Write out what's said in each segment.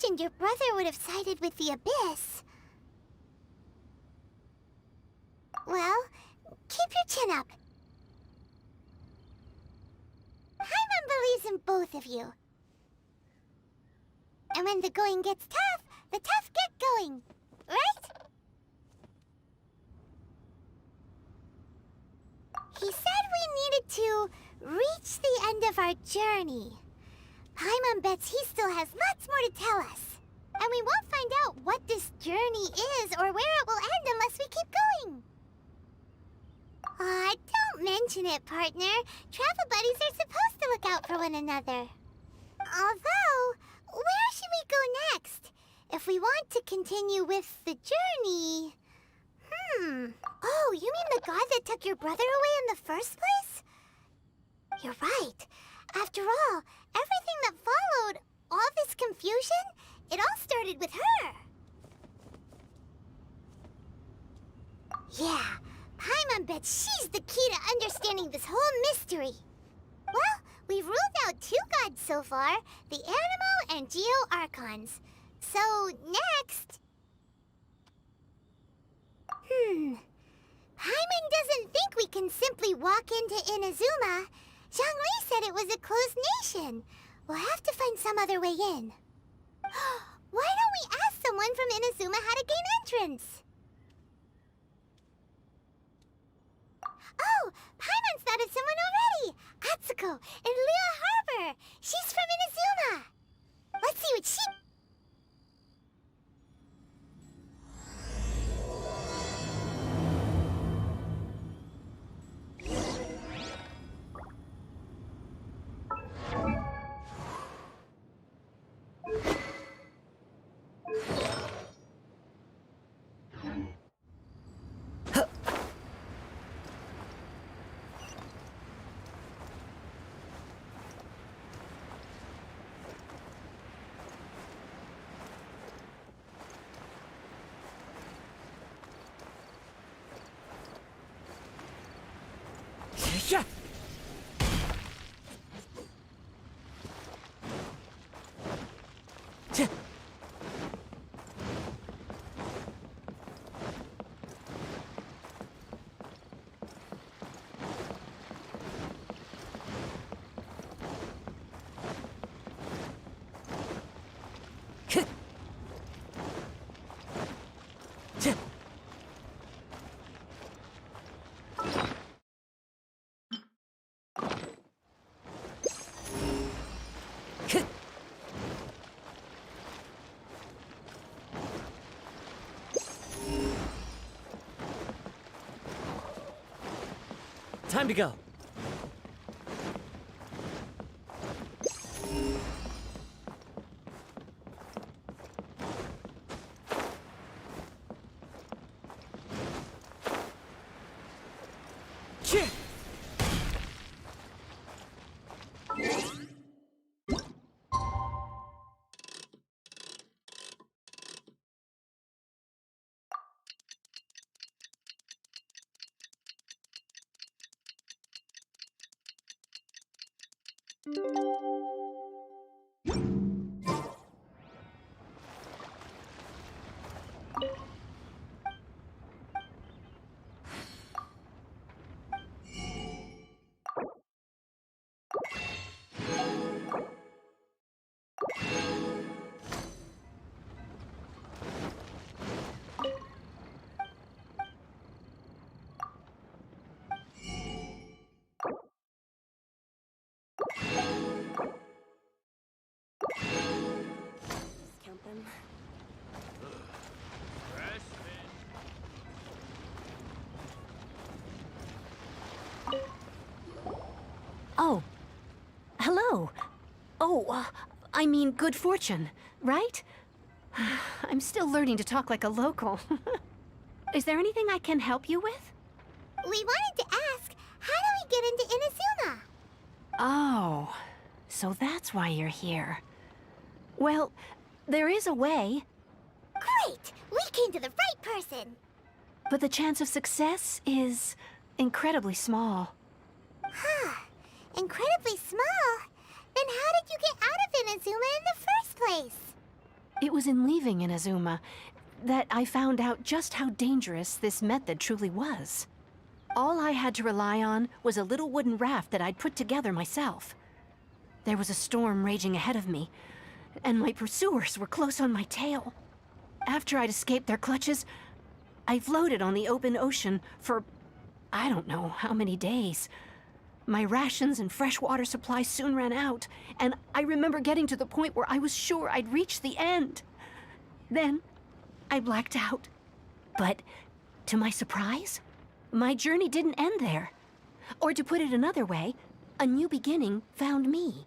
imagined your brother would have sided with the Abyss. Well, keep your chin up. Paimon believes in both of you. And when the going gets tough, the tough get going, right? He said we needed to reach the end of our journey. Paimon bets he still has lots more to tell us. And we won't find out what this journey is or where it will end unless we keep going. Aw, don't mention it, partner. Travel buddies are supposed to look out for one another. Although, where should we go next? If we want to continue with the journey... Oh, you mean the god that took your brother away in the first place? You're right. After all, everything that followed, all this confusion, it all started with her. Yeah, Paimon bets she's the key to understanding this whole mystery. Well, we've ruled out 2 gods so far, the Animo and Geo Archons. So, next... Paimon doesn't think we can simply walk into Inazuma. Zhongli said it was a closed nation. We'll have to find some other way in. Why don't we ask someone from Inazuma how to gain entrance? Oh, Paimon's thought of someone already! Atsuko in Liyue Harbor! She's from Inazuma! Let's see what she... Yeah. Time to go. Cheer. Count them. Oh. Hello. Oh, I mean good fortune, right? I'm still learning to talk like a local. Is there anything I can help you with? We wanted to ask, how do we get into Inazuma? Oh, so that's why you're here. Well, there is a way, Great! We came to the right person! but the chance of success is incredibly small. Huh. Incredibly small? Then how did you get out of Inazuma in the first place? It was in leaving Inazuma that I found out just how dangerous this method truly was. All I had to rely on was a little wooden raft that I'd put together myself. There was a storm raging ahead of me, and my pursuers were close on my tail. After I'd escaped their clutches, I floated on the open ocean for I don't know how many days. My rations and freshwater supplies soon ran out, and I remember getting to the point where I was sure I'd reached the end. Then, I blacked out. But, to my surprise, my journey didn't end there. Or to put it another way, a new beginning found me.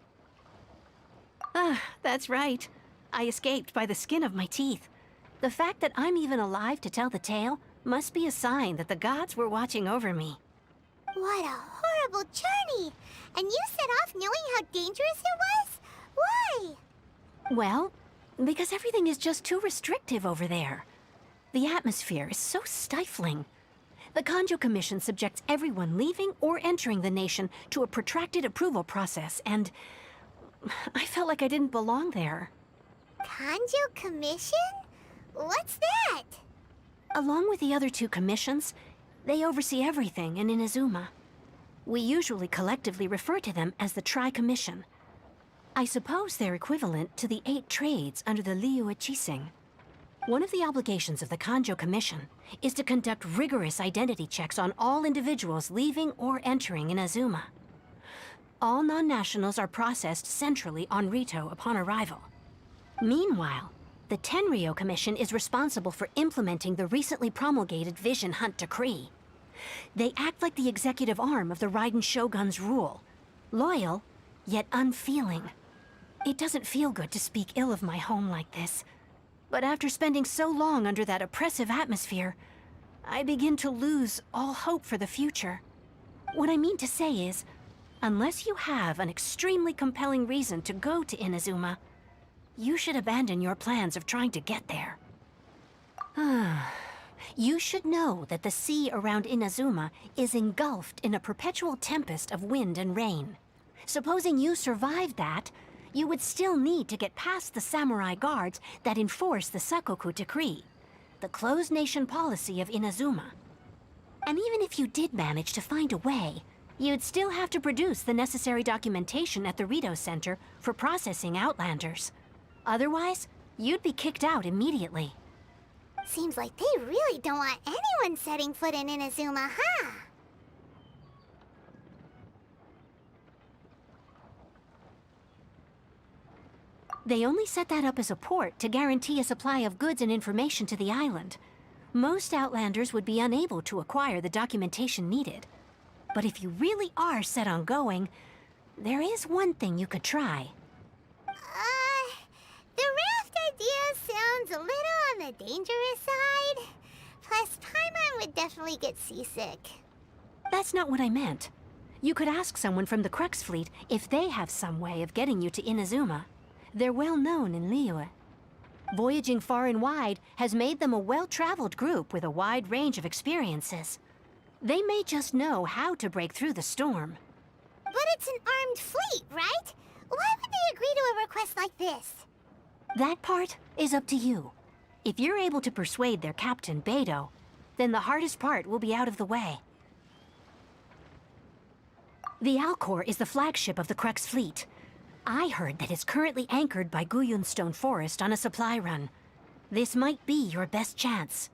Ah, that's right. I escaped by the skin of my teeth. The fact that I'm even alive to tell the tale must be a sign that the gods were watching over me. What a horrible journey! And you set off knowing how dangerous it was? Why? Well, because everything is just too restrictive over there. The atmosphere is so stifling. The Kanjo Commission subjects everyone leaving or entering the nation to a protracted approval process, and I felt like I didn't belong there. Kanjo Commission? What's that? Along with the other two commissions, they oversee everything in Inazuma. We usually collectively refer to them as the Tri-Commission. I suppose they're equivalent to the 8 trades under the Liyue Chising. One of the obligations of the Kanjo Commission is to conduct rigorous identity checks on all individuals leaving or entering Inazuma. All non-nationals are processed centrally on Rito upon arrival. Meanwhile, the Tenryo Commission is responsible for implementing the recently promulgated Vision Hunt Decree. They act like the executive arm of the Raiden Shogun's rule. Loyal, yet unfeeling. It doesn't feel good to speak ill of my home like this. But after spending so long under that oppressive atmosphere, I begin to lose all hope for the future. What I mean to say is, unless you have an extremely compelling reason to go to Inazuma, you should abandon your plans of trying to get there. You should know that the sea around Inazuma is engulfed in a perpetual tempest of wind and rain. Supposing you survived that, you would still need to get past the samurai guards that enforce the Sakoku Decree, the closed nation policy of Inazuma. And even if you did manage to find a way, you'd still have to produce the necessary documentation at the Rito Center for processing Outlanders. Otherwise, you'd be kicked out immediately. Seems like they really don't want anyone setting foot in Inazuma, huh? They only set that up as a port to guarantee a supply of goods and information to the island. Most Outlanders would be unable to acquire the documentation needed. But if you really are set on going, there is one thing you could try. The raft idea sounds a little on the dangerous side. Plus, Paimon would definitely get seasick. That's not what I meant. You could ask someone from the Crux Fleet if they have some way of getting you to Inazuma. They're well known in Liyue. Voyaging far and wide has made them a well-traveled group with a wide range of experiences. They may just know how to break through the storm. But it's an armed fleet, right? Why would they agree to a request like this? That part is up to you. If you're able to persuade their captain, Beidou, then the hardest part will be out of the way. The Alcor is the flagship of the Crux Fleet. I heard that it's currently anchored by Guyunstone Forest on a supply run. This might be your best chance.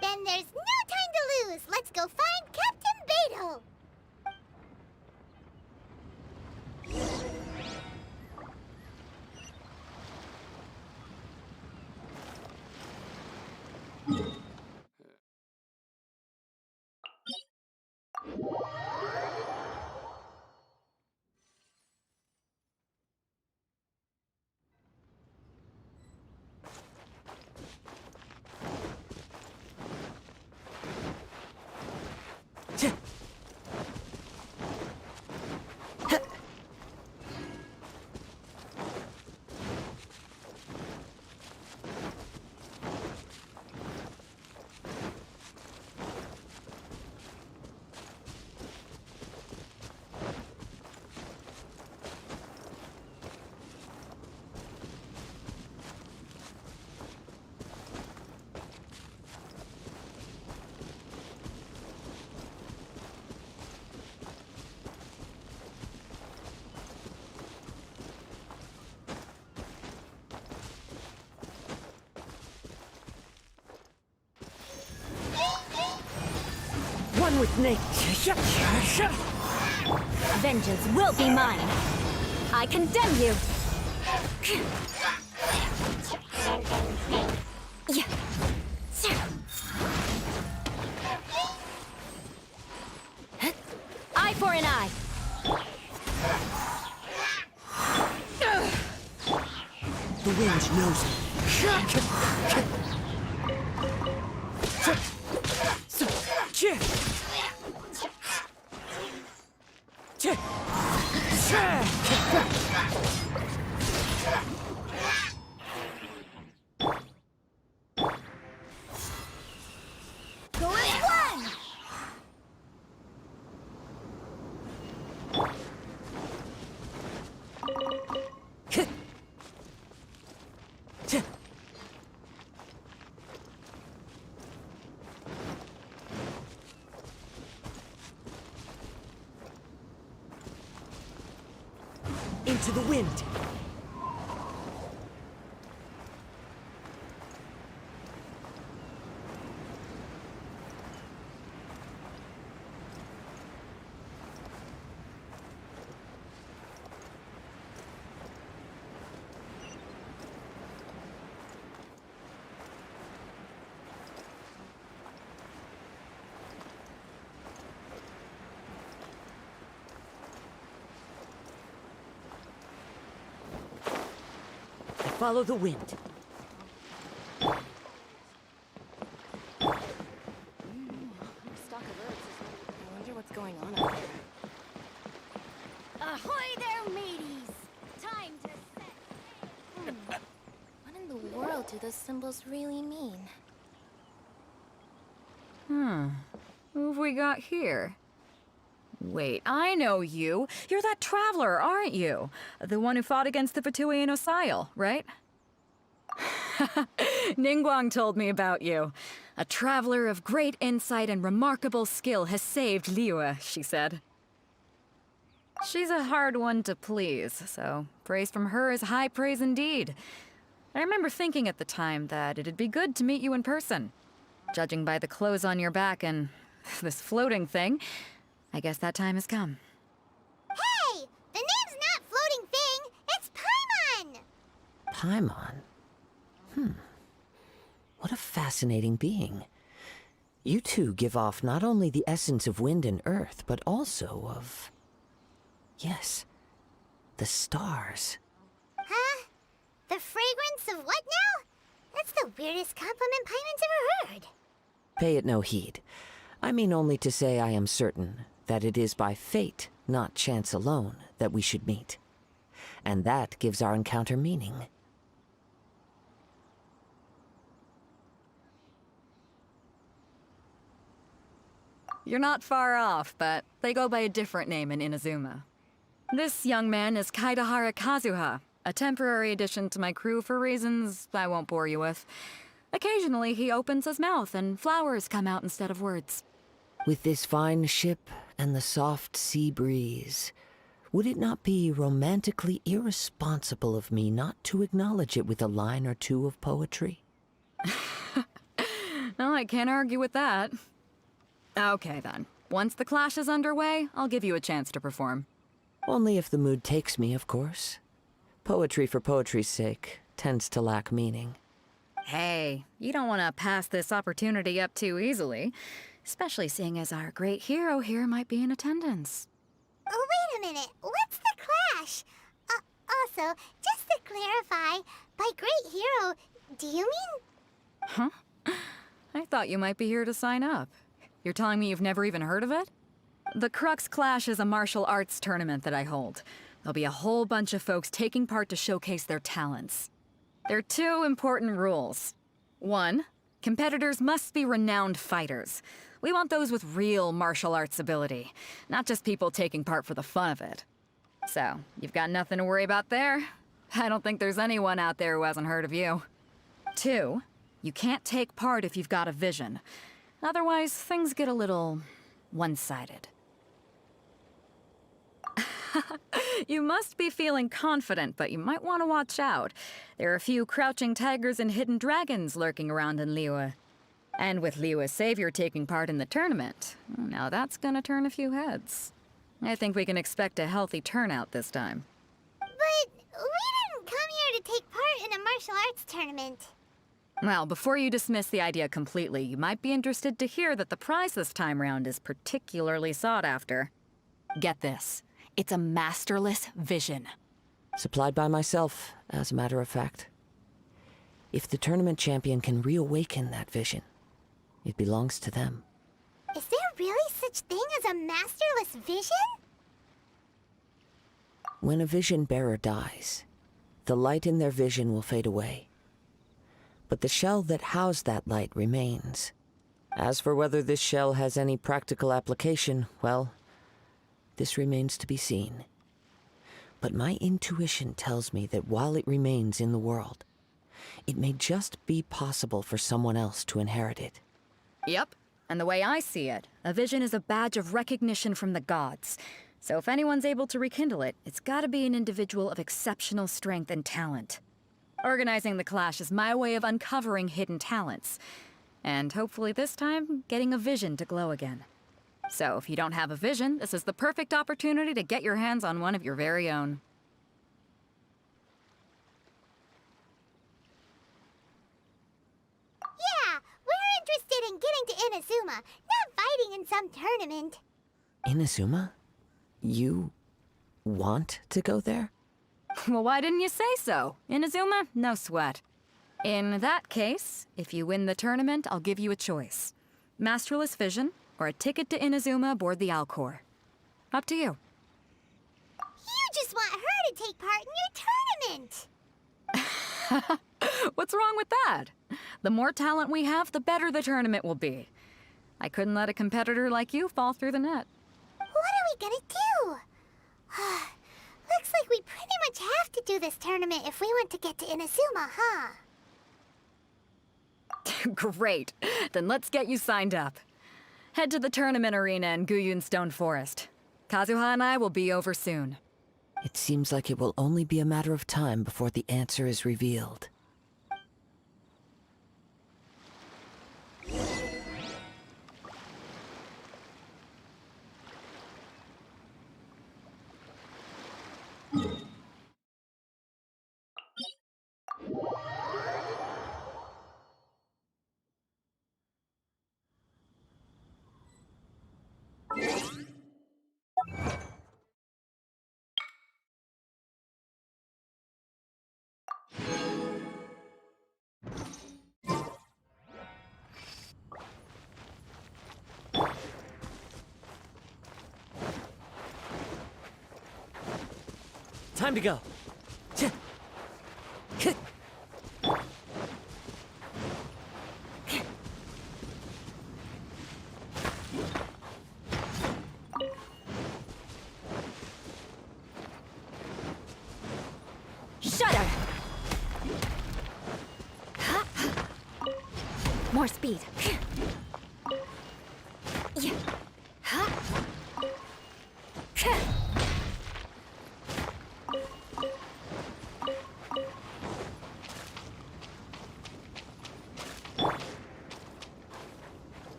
Then there's no time to lose. Let's go find Captain Beidou. with me. Vengeance will be mine. I condemn you. Yeah. Eye for an eye. The wind knows me. Into the wind. Follow the wind. Stock of herbs. I wonder what's going on out there. Ahoy there, mateys! Time to set sail. What in the world do those symbols really mean? Who have we got here? Wait, I know you. You're that traveler, aren't you? The one who fought against the Fatui and Osile, right? Ningguang told me about you. A traveler of great insight and remarkable skill has saved Liyue, she said. She's a hard one to please, so praise from her is high praise indeed. I remember thinking at the time that it'd be good to meet you in person. Judging by the clothes on your back and this floating thing, I guess that time has come. Hey! The name's not Floating Thing, it's Paimon! Paimon? What a fascinating being. You two give off not only the essence of wind and earth, but also of... yes, the stars. Huh? The fragrance of what now? That's the weirdest compliment Paimon's ever heard. Pay it no heed. I mean only to say I am certain that it is by fate, not chance alone, that we should meet. And that gives our encounter meaning. You're not far off, but they go by a different name in Inazuma. This young man is Kaidahara Kazuha, a temporary addition to my crew for reasons I won't bore you with. Occasionally he opens his mouth and flowers come out instead of words. With this fine ship and the soft sea breeze, would it not be romantically irresponsible of me not to acknowledge it with a line or two of poetry? No, I can't argue with that. Okay then. Once the clash is underway, I'll give you a chance to perform. Only if the mood takes me, of course. Poetry for poetry's sake tends to lack meaning. Hey, you don't want to pass this opportunity up too easily, especially seeing as our great hero here might be in attendance. Oh, wait a minute. What's the clash? Also, just to clarify, by great hero, do you mean... Huh? I thought you might be here to sign up. You're telling me you've never even heard of it? The Crux Clash is a martial arts tournament that I hold. There'll be a whole bunch of folks taking part to showcase their talents. There are two important rules. One, competitors must be renowned fighters. We want those with real martial arts ability, not just people taking part for the fun of it. So, you've got nothing to worry about there. I don't think there's anyone out there who hasn't heard of you. Two, you can't take part if you've got a vision. Otherwise, things get a little one-sided. You must be feeling confident, but you might want to watch out. There are a few crouching tigers and hidden dragons lurking around in Liyue. And with Liu as savior taking part in the tournament, now that's gonna turn a few heads. I think we can expect a healthy turnout this time. But we didn't come here to take part in a martial arts tournament. Well, before you dismiss the idea completely, you might be interested to hear that the prize this time round is particularly sought after. Get this. It's a masterless vision. Supplied by myself, as a matter of fact. If the tournament champion can reawaken that vision, it belongs to them. Is there really such thing as a masterless vision? When a vision bearer dies, the light in their vision will fade away. But the shell that housed that light remains. As for whether this shell has any practical application, well, this remains to be seen. But my intuition tells me that while it remains in the world, it may just be possible for someone else to inherit it. Yep. And the way I see it, a vision is a badge of recognition from the gods. So if anyone's able to rekindle it, it's gotta be an individual of exceptional strength and talent. Organizing the clash is my way of uncovering hidden talents. And hopefully this time, getting a vision to glow again. So if you don't have a vision, this is the perfect opportunity to get your hands on one of your very own. Yeah, we're interested in getting to Inazuma, not fighting in some tournament. Inazuma? You want to go there? Well, why didn't you say so? Inazuma? No sweat. In that case, if you win the tournament, I'll give you a choice. Masterless Vision, or a ticket to Inazuma aboard the Alcor. Up to you. You just want her to take part in your tournament. What's wrong with that? The more talent we have, the better the tournament will be. I couldn't let a competitor like you fall through the net. What are we gonna do? Looks like we pretty much have to do this tournament if we want to get to Inazuma, huh? Great. Then let's get you signed up. Head to the tournament arena in Guyun Stone Forest. Kazuha and I will be over soon. It seems like it will only be a matter of time before the answer is revealed. Time to go. Shudder! More speed.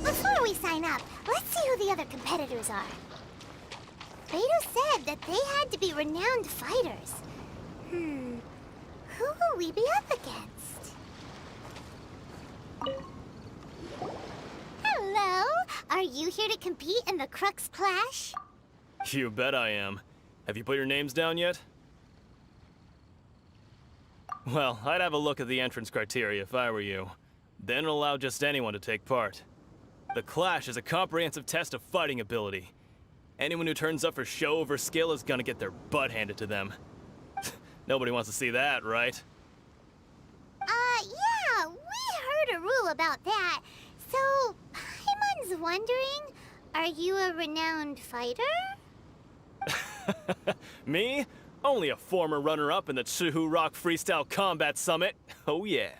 Before we sign up, let's see who the other competitors are. Beto said that they had to be renowned fighters. Who will we be up against? Hello? Are you here to compete in the Crux Clash? You bet I am. Have you put your names down yet? Well, I'd have a look at the entrance criteria if I were you. Then it'll allow just anyone to take part. The Clash is a comprehensive test of fighting ability. Anyone who turns up for show over skill is gonna get their butt handed to them. Nobody wants to see that, right? Yeah, we heard a rule about that. So, Paimon's wondering, are you a renowned fighter? Me? Only a former runner-up in the Chihu Rock Freestyle Combat Summit. Oh yeah.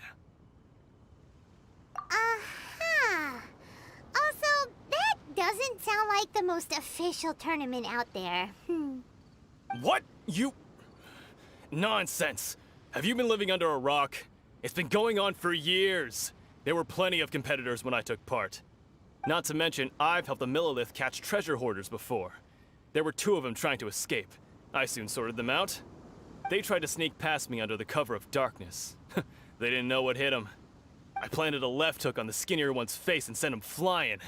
Uh-huh. Also, that doesn't sound like the most official tournament out there. What? You... Nonsense. Have you been living under a rock? It's been going on for years. There were plenty of competitors when I took part. Not to mention, I've helped the Millilith catch treasure hoarders before. There were 2 of them trying to escape. I soon sorted them out. They tried to sneak past me under the cover of darkness. They didn't know what hit them. I planted a left hook on the skinnier one's face and sent him flying.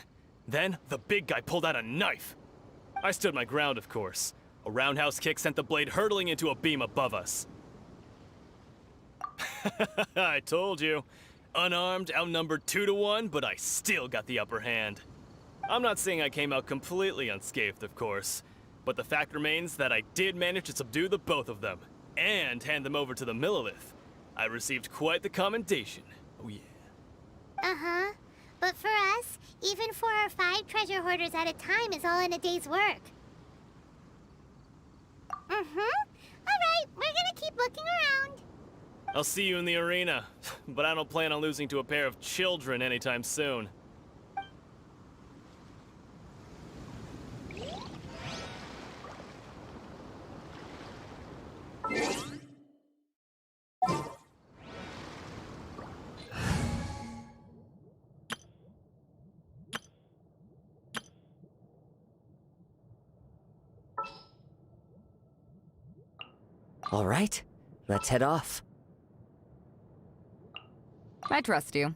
Then, the big guy pulled out a knife. I stood my ground, of course. A roundhouse kick sent the blade hurtling into a beam above us. I told you. Unarmed, outnumbered 2 to 1, but I still got the upper hand. I'm not saying I came out completely unscathed, of course, but the fact remains that I did manage to subdue the both of them, and hand them over to the Millilith. I received quite the commendation. Oh yeah. Uh-huh. But for us, even 4 or 5 treasure hoarders at a time is all in a day's work. Alright, we're gonna keep looking around. I'll see you in the arena, but I don't plan on losing to a pair of children anytime soon. All right, let's head off. I trust you.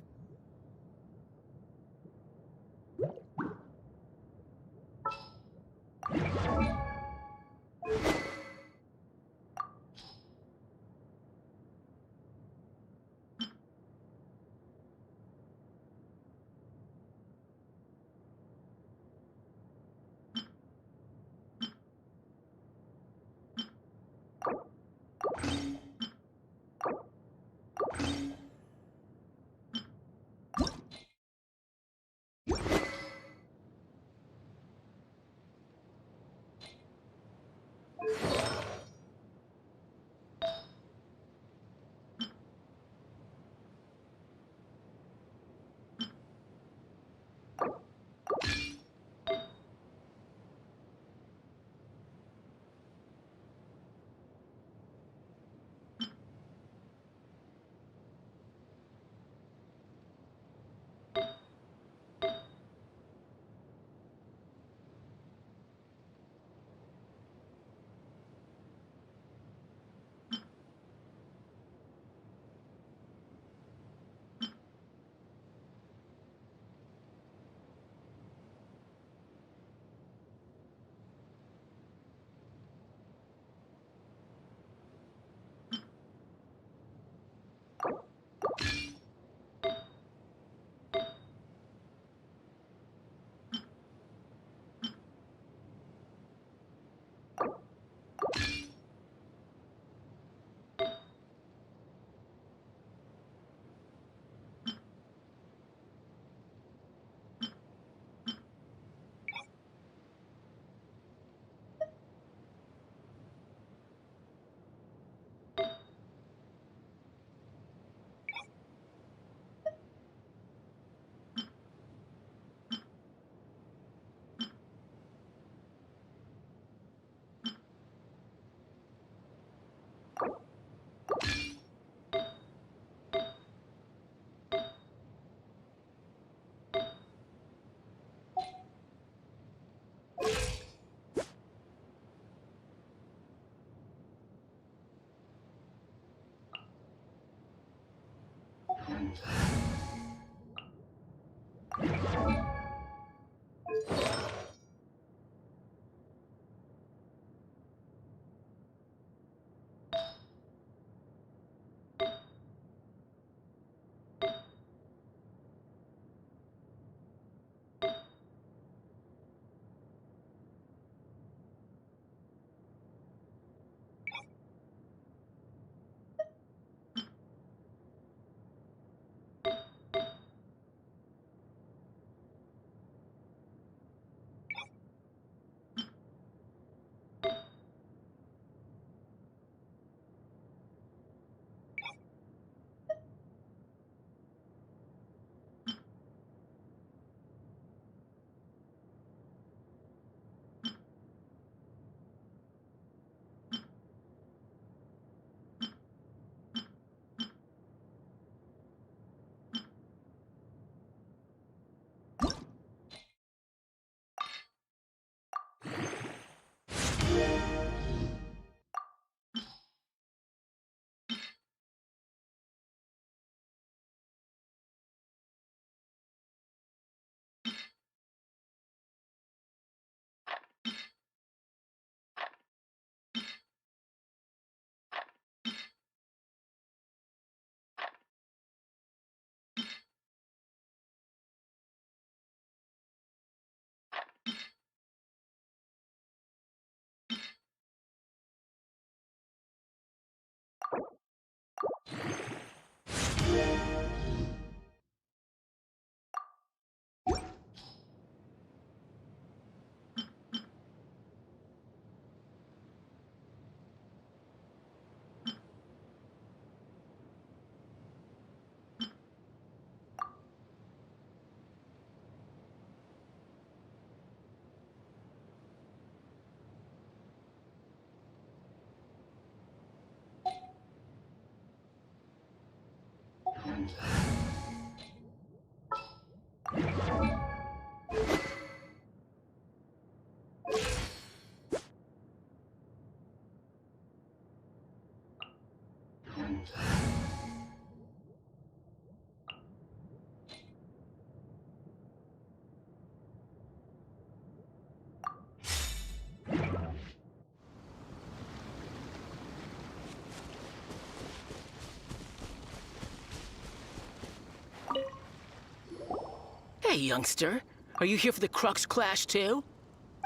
Hey, youngster. Are you here for the Crux Clash too?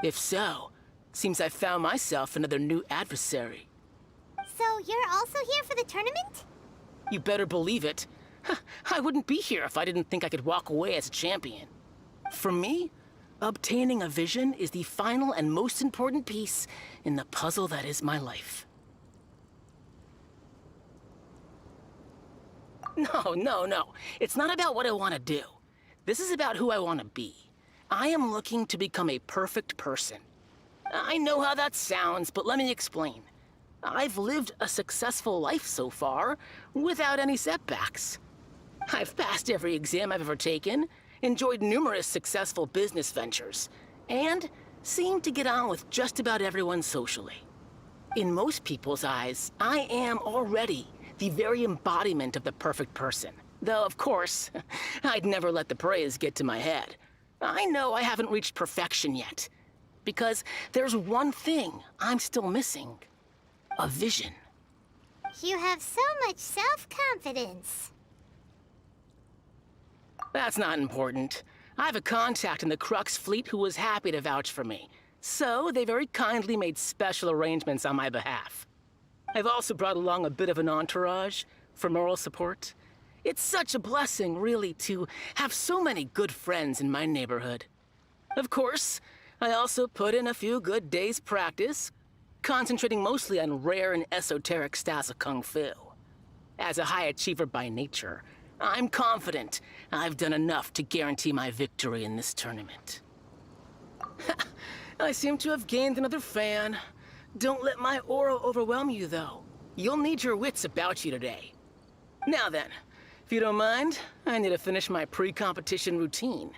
If so, seems I found myself another new adversary. So you're also here for the tournament? You better believe it. I wouldn't be here if I didn't think I could walk away as a champion. For me, obtaining a vision is the final and most important piece in the puzzle that is my life. No. It's not about what I want to do. This is about who I want to be. I am looking to become a perfect person. I know how that sounds, but let me explain. I've lived a successful life so far, without any setbacks. I've passed every exam I've ever taken, enjoyed numerous successful business ventures, and seemed to get on with just about everyone socially. In most people's eyes, I am already the very embodiment of the perfect person. Though, of course, I'd never let the praise get to my head. I know I haven't reached perfection yet, because there's one thing I'm still missing. A vision. You have so much self-confidence. That's not important. I have a contact in the Crux fleet who was happy to vouch for me, so they very kindly made special arrangements on my behalf. I've also brought along a bit of an entourage for moral support. It's such a blessing, really, to have so many good friends in my neighborhood. Of course, I also put in a few good days' practice, concentrating mostly on rare and esoteric styles of Kung Fu. As a high achiever by nature, I'm confident I've done enough to guarantee my victory in this tournament. I seem to have gained another fan. Don't let my aura overwhelm you, though. You'll need your wits about you today. Now then, if you don't mind, I need to finish my pre-competition routine.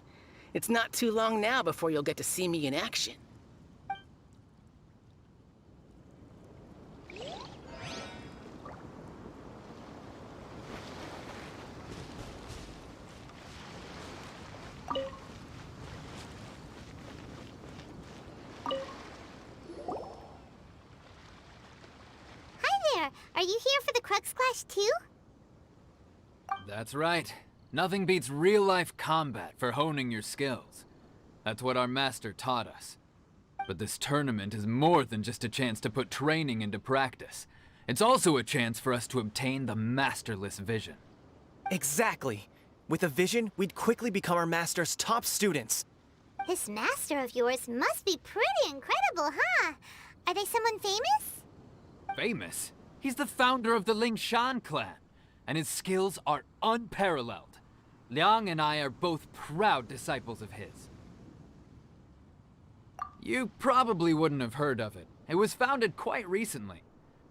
It's not too long now before you'll get to see me in action. Hi there! Are you here for the Crux Clash too? That's right. Nothing beats real-life combat for honing your skills. That's what our master taught us. But this tournament is more than just a chance to put training into practice. It's also a chance for us to obtain the masterless vision. Exactly. With a vision, we'd quickly become our master's top students. This master of yours must be pretty incredible, huh? Are they someone famous? Famous? He's the founder of the Lingshan clan, and his skills are unparalleled. Liang and I are both proud disciples of his. You probably wouldn't have heard of it. It was founded quite recently.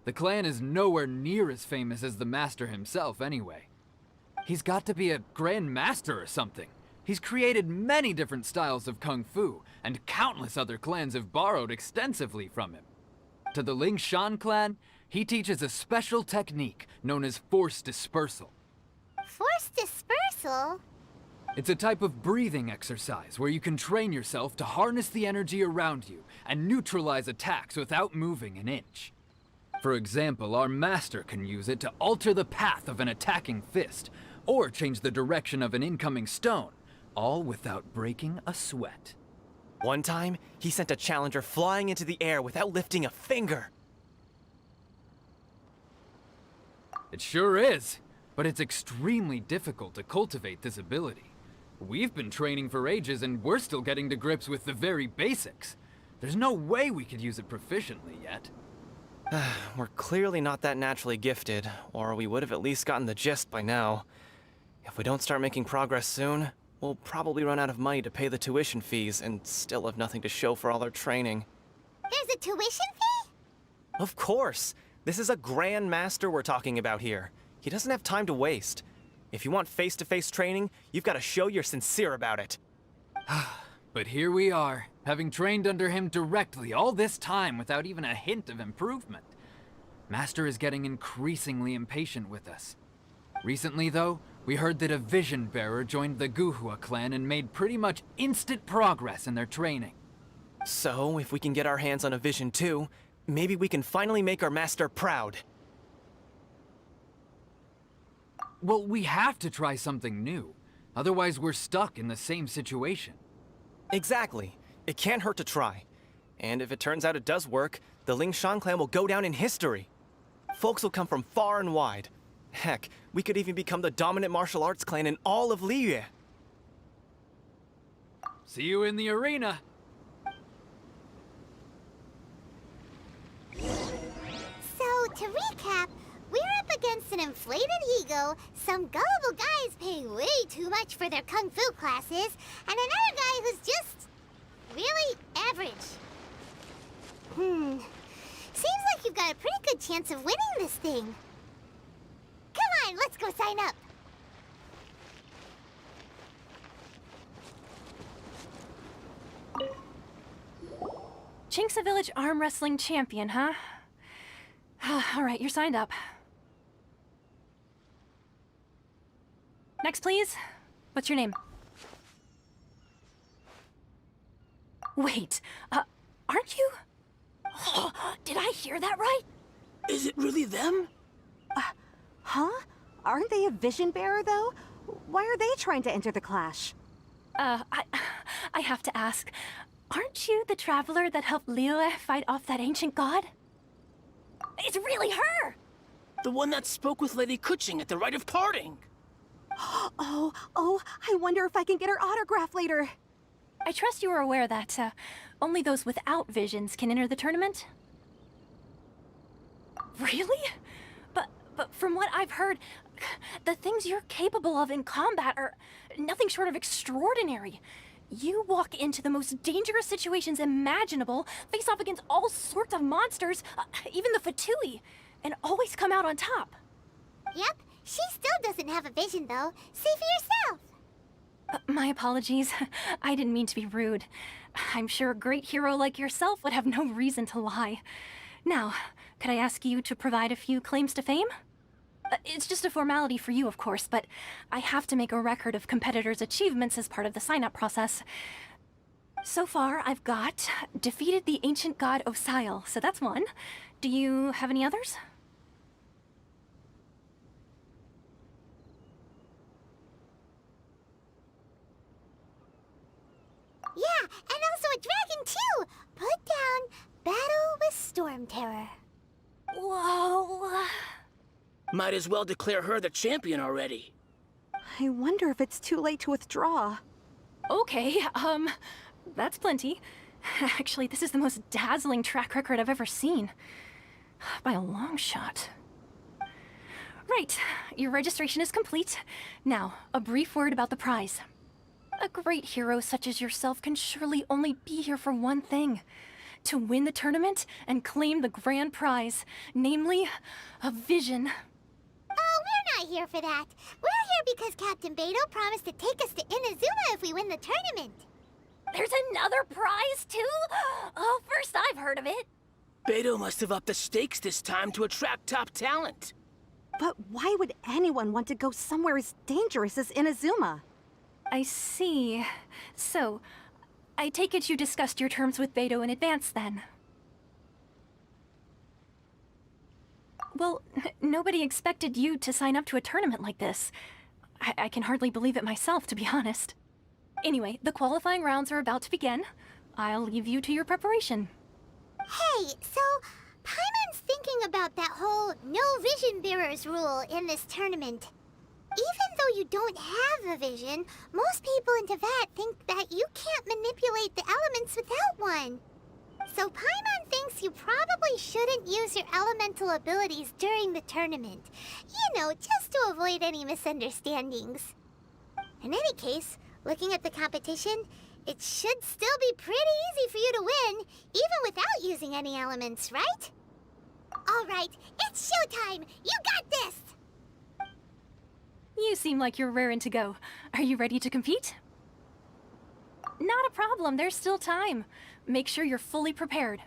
The clan is nowhere near as famous as the master himself, anyway. He's got to be a grand master or something. He's created many different styles of kung fu, and countless other clans have borrowed extensively from him. To the Lingshan clan, he teaches a special technique known as force dispersal. Force dispersal? It's a type of breathing exercise where you can train yourself to harness the energy around you and neutralize attacks without moving an inch. For example, our master can use it to alter the path of an attacking fist, or change the direction of an incoming stone, all without breaking a sweat. One time, he sent a challenger flying into the air without lifting a finger. It sure is, but it's extremely difficult to cultivate this ability. We've been training for ages and we're still getting to grips with the very basics. There's no way we could use it proficiently yet. We're clearly not that naturally gifted, or we would have at least gotten the gist by now. If we don't start making progress soon, we'll probably run out of money to pay the tuition fees and still have nothing to show for all our training. There's a tuition fee? Of course! This is a Grand Master we're talking about here. He doesn't have time to waste. If you want face-to-face training, you've got to show you're sincere about it. But here we are, having trained under him directly all this time without even a hint of improvement. Master is getting increasingly impatient with us. Recently, though, we heard that a vision bearer joined the Guhua clan and made pretty much instant progress in their training. So, if we can get our hands on a vision too, maybe we can finally make our master proud. Well, we have to try something new. Otherwise, we're stuck in the same situation. Exactly. It can't hurt to try. And if it turns out it does work, the Lingshan clan will go down in history. Folks will come from far and wide. Heck, we could even become the dominant martial arts clan in all of Liyue. See you in the arena. So, to recap, we're up against an inflated ego, some gullible guys paying way too much for their kung fu classes, and another guy who's just really average. Seems like you've got a pretty good chance of winning this thing. Come on, let's go sign up. Chinksa Village Arm Wrestling Champion, huh? All right, you're signed up. Next, please. What's your name? Wait, aren't you? Did I hear that right? Is it really them? Huh? Aren't they a vision bearer, though? Why are they trying to enter the clash? I have to ask. Aren't you the traveler that helped Liyue fight off that ancient god? It's really her! The one that spoke with Lady Kuching at the rite of parting. Oh, I wonder if I can get her autograph later. I trust you are aware that only those without visions can enter the tournament? Really? But from what I've heard, the things you're capable of in combat are nothing short of extraordinary. You walk into the most dangerous situations imaginable, face off against all sorts of monsters, even the Fatui, and always come out on top. Yep, she still doesn't have a vision, though. See for yourself. My apologies. I didn't mean to be rude. I'm sure a great hero like yourself would have no reason to lie. Now, could I ask you to provide a few claims to fame? It's just a formality for you, of course, but I have to make a record of competitors' achievements as part of the sign-up process. So far, I've got defeated the ancient god Osial, so that's one. Do you have any others? Yeah, and also a dragon, too! Put down Battle with Storm Terror. Whoa. Might as well declare her the champion already. I wonder if it's too late to withdraw. Okay, that's plenty. Actually, this is the most dazzling track record I've ever seen. By a long shot. Right, your registration is complete. Now, a brief word about the prize. A great hero such as yourself can surely only be here for one thing. To win the tournament and claim the grand prize, namely, a vision. Oh, we're not here for that. We're here because Captain Beidou promised to take us to Inazuma if we win the tournament. There's another prize, too? Oh, first I've heard of it. Beidou must have upped the stakes this time to attract top talent. But why would anyone want to go somewhere as dangerous as Inazuma? I see. So, I take it you discussed your terms with Beidou in advance, then? Well, nobody expected you to sign up to a tournament like this. I can hardly believe it myself, to be honest. Anyway, the qualifying rounds are about to begin. I'll leave you to your preparation. Hey, so Paimon's thinking about that whole no vision bearers rule in this tournament. Even though you don't have a vision, most people in Teyvat think that you can't manipulate the elements without one. So Paimon thinks you probably shouldn't use your elemental abilities during the tournament. You know, just to avoid any misunderstandings. In any case, looking at the competition, it should still be pretty easy for you to win, even without using any elements, right? All right, it's showtime! You got this! You seem like you're raring to go. Are you ready to compete? Not a problem, there's still time. Make sure you're fully prepared.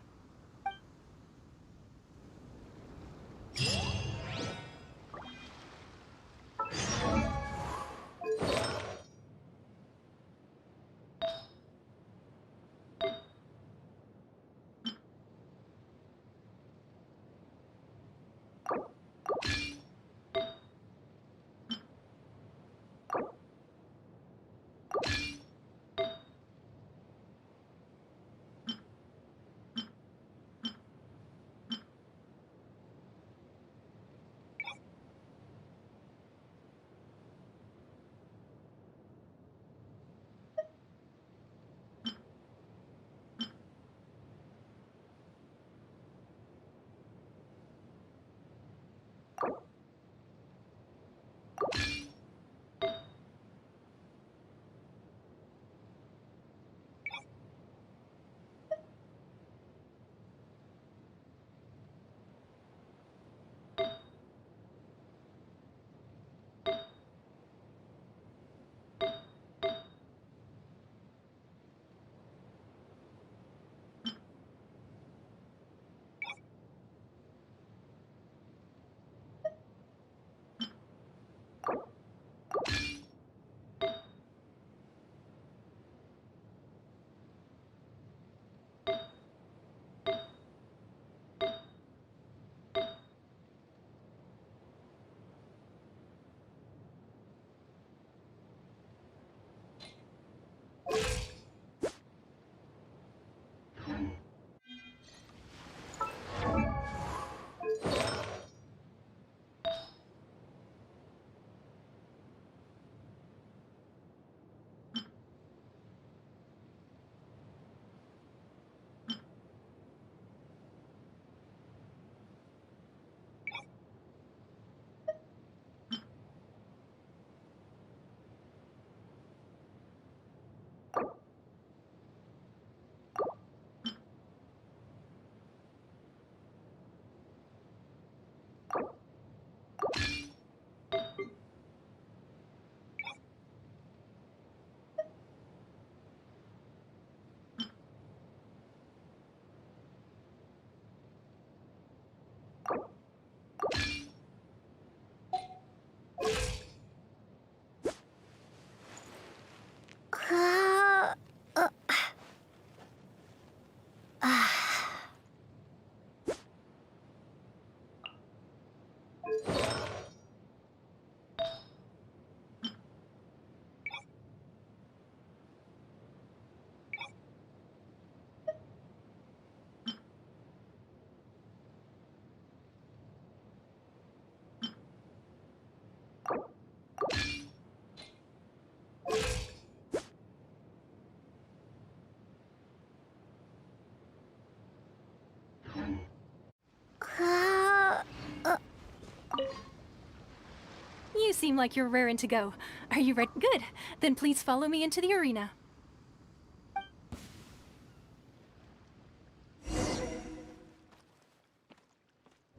You seem like you're raring to go. Are you ready? Good. Then please follow me into the arena.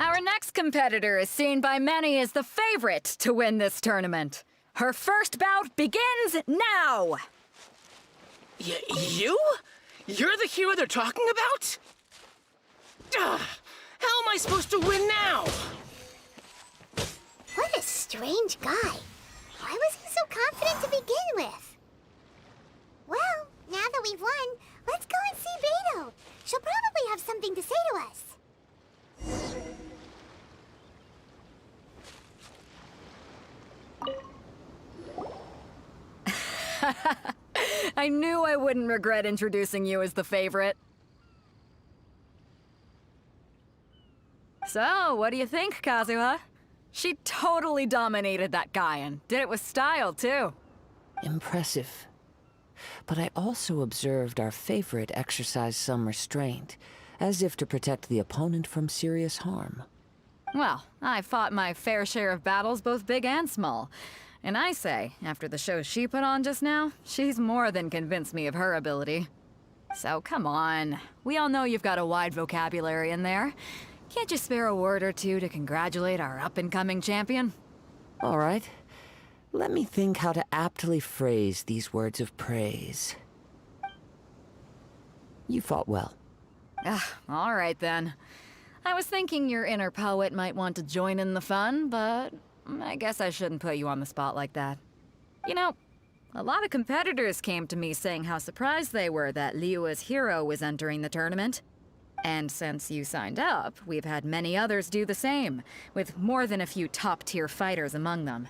Our next competitor is seen by many as the favorite to win this tournament. Her first bout begins now! You? You're the hero they're talking about? Ugh, how am I supposed to win now? What a strange guy. Why was he so confident to begin with? Well, now that we've won, let's go and see Beto. She'll probably have something to say to us. I knew I wouldn't regret introducing you as the favorite. So, what do you think, Kazuha? She totally dominated that guy and did it with style, too. Impressive. But I also observed our favorite exercise some restraint, as if to protect the opponent from serious harm. Well, I fought my fair share of battles, both big and small. And I say, after the show she put on just now, she's more than convinced me of her ability. So come on. We all know you've got a wide vocabulary in there. Can't you spare a word or two to congratulate our up-and-coming champion? All right. Let me think how to aptly phrase these words of praise. You fought well. All right then. I was thinking your inner poet might want to join in the fun, but I guess I shouldn't put you on the spot like that. You know, a lot of competitors came to me saying how surprised they were that Liyue's hero was entering the tournament. And since you signed up, we've had many others do the same, with more than a few top-tier fighters among them.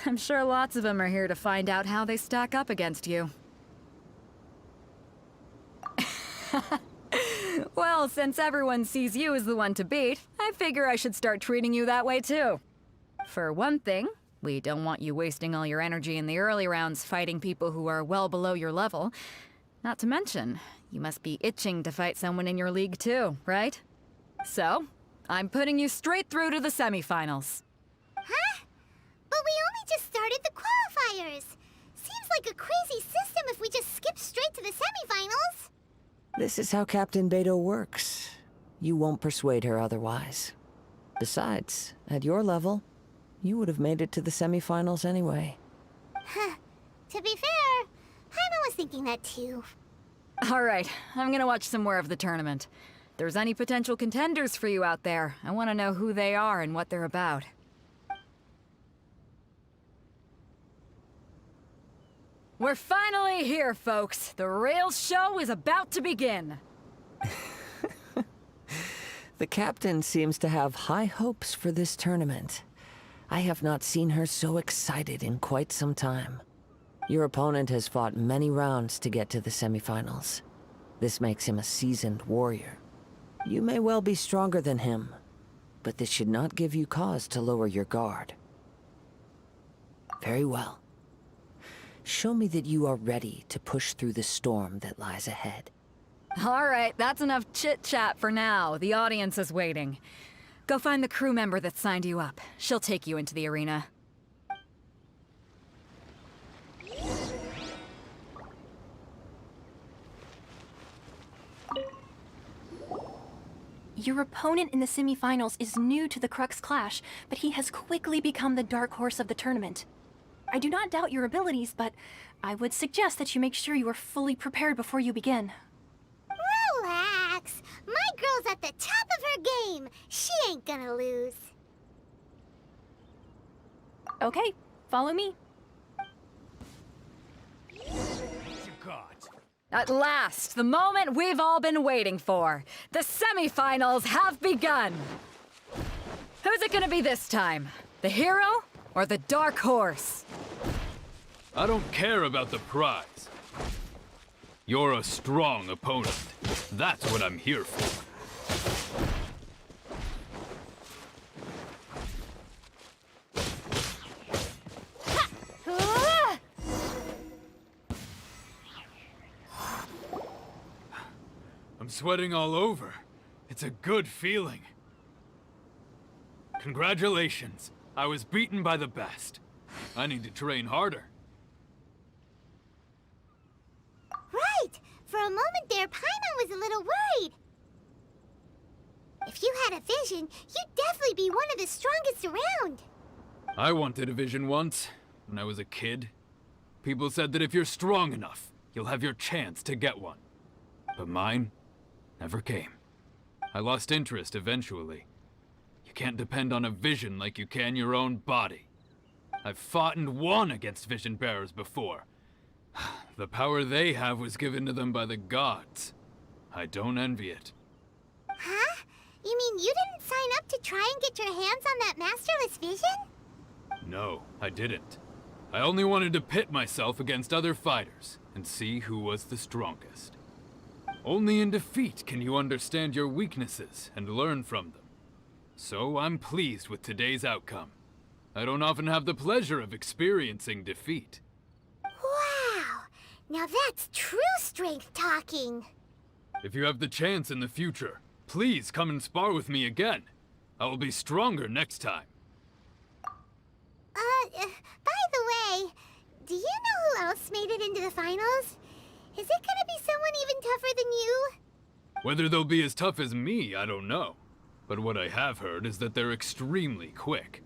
I'm sure lots of them are here to find out how they stack up against you. Well, since everyone sees you as the one to beat, I figure I should start treating you that way too. For one thing, we don't want you wasting all your energy in the early rounds fighting people who are well below your level. Not to mention, you must be itching to fight someone in your league too, right? So, I'm putting you straight through to the semifinals. Huh? But we only just started the qualifiers. Seems like a crazy system if we just skip straight to the semifinals. This is how Captain Beto works. You won't persuade her otherwise. Besides, at your level, you would have made it to the semifinals anyway. Huh. To be fair, Paimon was thinking that too. All right, I'm gonna watch some more of the tournament. If there's any potential contenders for you out there, I want to know who they are and what they're about. We're finally here, folks. The real show is about to begin. The captain seems to have high hopes for this tournament. I have not seen her so excited in quite some time. Your opponent has fought many rounds to get to the semifinals. This makes him a seasoned warrior. You may well be stronger than him, but this should not give you cause to lower your guard. Very well. Show me that you are ready to push through the storm that lies ahead. All right, that's enough chit-chat for now. The audience is waiting. Go find the crew member that signed you up. She'll take you into the arena. Your opponent in the semifinals is new to the Crux Clash, but he has quickly become the dark horse of the tournament. I do not doubt your abilities, but I would suggest that you make sure you are fully prepared before you begin. Relax. My girl's at the top of her game. She ain't gonna lose. Okay, follow me. At last, the moment we've all been waiting for. The semifinals have begun. Who's it gonna be this time? The hero or the dark horse? I don't care about the prize. You're a strong opponent. That's what I'm here for. I'm sweating all over. It's a good feeling. Congratulations. I was beaten by the best. I need to train harder. Right. For a moment there, Paimon was a little worried. If you had a vision, you'd definitely be one of the strongest around. I wanted a vision once, when I was a kid. People said that if you're strong enough, you'll have your chance to get one. But mine never came. I lost interest eventually. You can't depend on a vision like you can your own body. I've fought and won against vision bearers before. The power they have was given to them by the gods. I don't envy it. Huh? You mean you didn't sign up to try and get your hands on that masterless vision? No, I didn't. I only wanted to pit myself against other fighters and see who was the strongest. Only in defeat can you understand your weaknesses and learn from them. So I'm pleased with today's outcome. I don't often have the pleasure of experiencing defeat. Wow! Now that's true strength talking. If you have the chance in the future, please come and spar with me again. I will be stronger next time. By the way, do you know who else made it into the finals? Is it gonna be someone even tougher than you? Whether they'll be as tough as me, I don't know. But what I have heard is that they're extremely quick.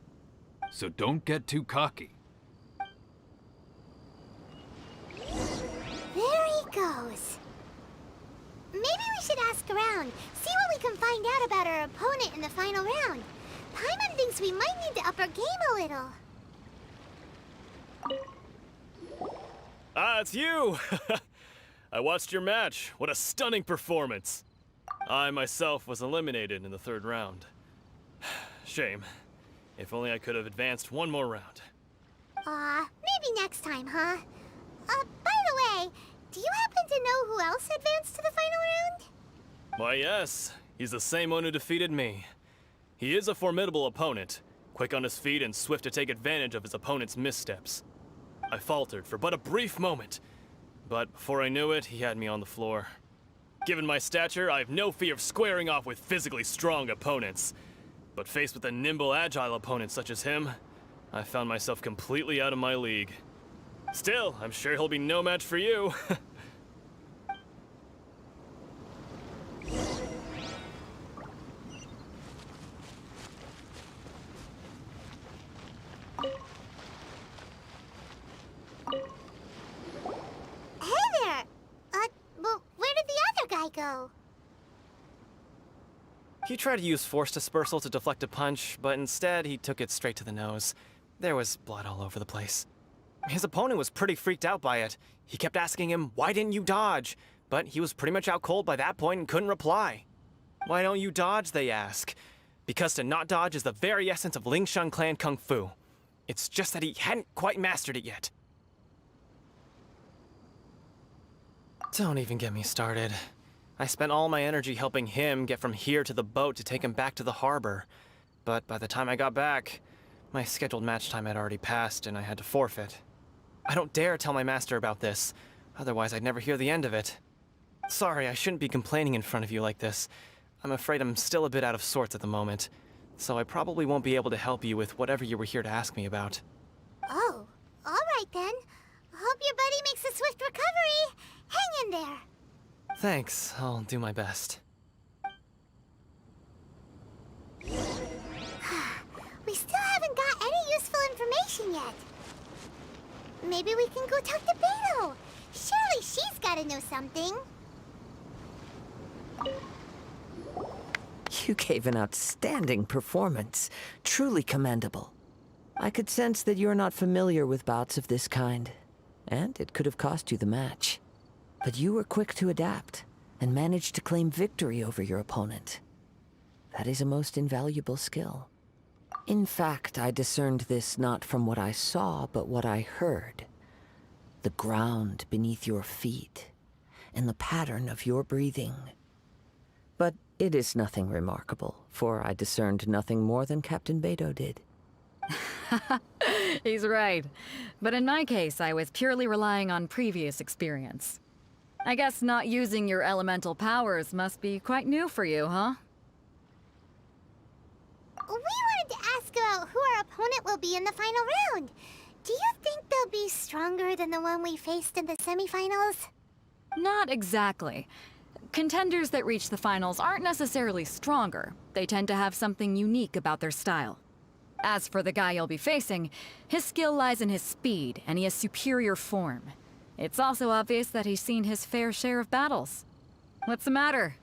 So don't get too cocky. There he goes. Maybe we should ask around, see what we can find out about our opponent in the final round. Paimon thinks we might need to up our game a little. Ah, it's you! I watched your match. What a stunning performance. I myself was eliminated in the third round. Shame. If only I could have advanced one more round. Maybe next time, huh? By the way, do you happen to know who else advanced to the final round? Why, yes. He's the same one who defeated me. He is a formidable opponent, quick on his feet and swift to take advantage of his opponent's missteps. I faltered for but a brief moment, but before I knew it, he had me on the floor. Given my stature, I have no fear of squaring off with physically strong opponents. But faced with a nimble, agile opponent such as him, I found myself completely out of my league. Still, I'm sure he'll be no match for you. Go. He tried to use force dispersal to deflect a punch, but instead he took it straight to the nose. There was blood all over the place. His opponent was pretty freaked out by it. He kept asking him, "Why didn't you dodge?" But he was pretty much out cold by that point and couldn't reply. "Why don't you dodge?" they ask. Because to not dodge is the very essence of Lingsheng clan kung fu. It's just that he hadn't quite mastered it yet. Don't even get me started. I spent all my energy helping him get from here to the boat to take him back to the harbor. But by the time I got back, my scheduled match time had already passed and I had to forfeit. I don't dare tell my master about this, otherwise I'd never hear the end of it. Sorry, I shouldn't be complaining in front of you like this. I'm afraid I'm still a bit out of sorts at the moment, so I probably won't be able to help you with whatever you were here to ask me about. Oh, all right then. Hope your buddy makes a swift recovery. Hang in there. Thanks, I'll do my best. We still haven't got any useful information yet. Maybe we can go talk to Beto. Surely she's gotta know something. You gave an outstanding performance. Truly commendable. I could sense that you're not familiar with bouts of this kind, and it could have cost you the match. But you were quick to adapt, and managed to claim victory over your opponent. That is a most invaluable skill. In fact, I discerned this not from what I saw, but what I heard. The ground beneath your feet, and the pattern of your breathing. But it is nothing remarkable, for I discerned nothing more than Captain Beto did. He's right. But in my case, I was purely relying on previous experience. I guess not using your elemental powers must be quite new for you, huh? We wanted to ask about who our opponent will be in the final round. Do you think they'll be stronger than the one we faced in the semifinals? Not exactly. Contenders that reach the finals aren't necessarily stronger. They tend to have something unique about their style. As for the guy you'll be facing, his skill lies in his speed, and he has superior form. It's also obvious that he's seen his fair share of battles. What's the matter?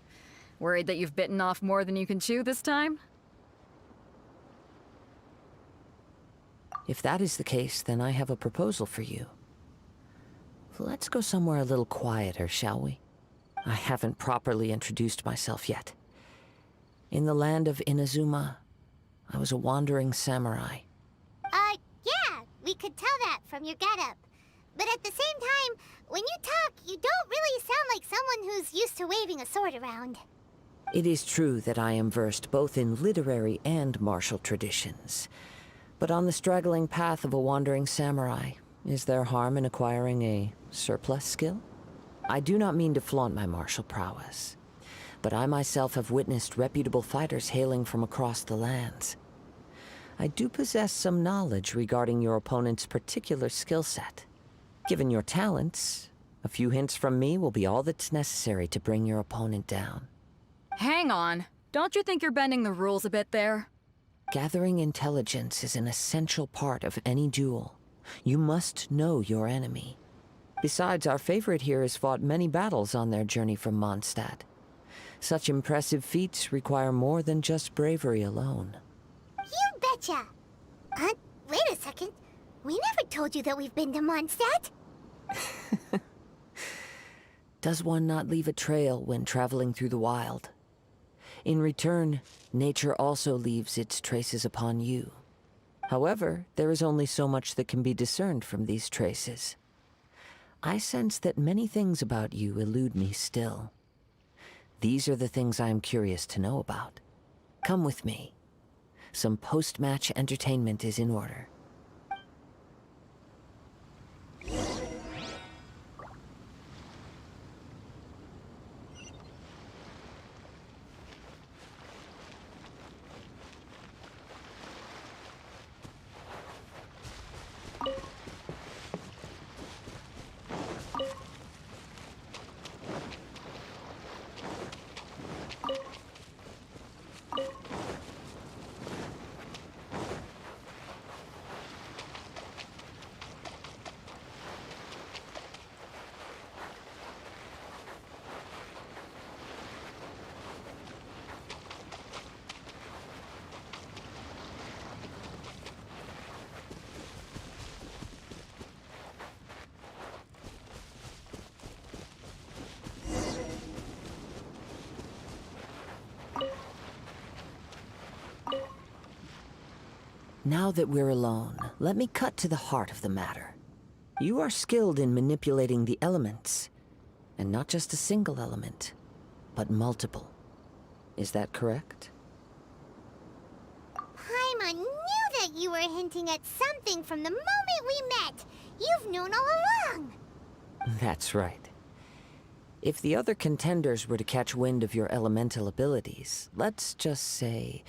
Worried that you've bitten off more than you can chew this time? If that is the case, then I have a proposal for you. Let's go somewhere a little quieter, shall we? I haven't properly introduced myself yet. In the land of Inazuma, I was a wandering samurai. Yeah, we could tell that from your getup. But at the same time, when you talk, you don't really sound like someone who's used to waving a sword around. It is true that I am versed both in literary and martial traditions. But on the straggling path of a wandering samurai, is there harm in acquiring a surplus skill? I do not mean to flaunt my martial prowess, but I myself have witnessed reputable fighters hailing from across the lands. I do possess some knowledge regarding your opponent's particular skill set. Given your talents, a few hints from me will be all that's necessary to bring your opponent down. Hang on. Don't you think you're bending the rules a bit there? Gathering intelligence is an essential part of any duel. You must know your enemy. Besides, our favorite here has fought many battles on their journey from Mondstadt. Such impressive feats require more than just bravery alone. You betcha! Wait a second. We never told you that we've been to Mondstadt. Does one not leave a trail when traveling through the wild? In return, nature also leaves its traces upon you. However, there is only so much that can be discerned from these traces. I sense that many things about you elude me still. These are the things I am curious to know about. Come with me. Some post-match entertainment is in order. Now that we're alone, let me cut to the heart of the matter. You are skilled in manipulating the elements, and not just a single element, but multiple. Is that correct? Paimon knew that you were hinting at something from the moment we met. You've known all along. That's right. If the other contenders were to catch wind of your elemental abilities, let's just say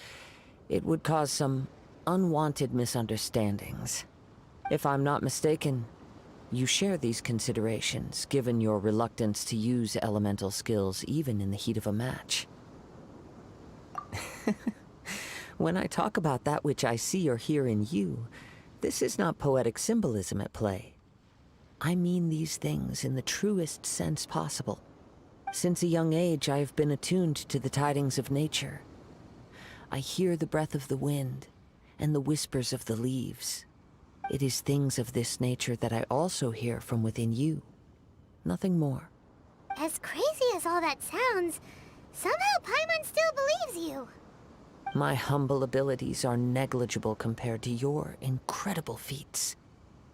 it would cause some unwanted misunderstandings. If I'm not mistaken, you share these considerations, given your reluctance to use elemental skills even in the heat of a match. When I talk about that which I see or hear in you, this is not poetic symbolism at play. I mean these things in the truest sense possible. Since a young age, I have been attuned to the tidings of nature. I hear the breath of the wind and the whispers of the leaves. It is things of this nature that I also hear from within you. Nothing more. As crazy as all that sounds, somehow Paimon still believes you. My humble abilities are negligible compared to your incredible feats.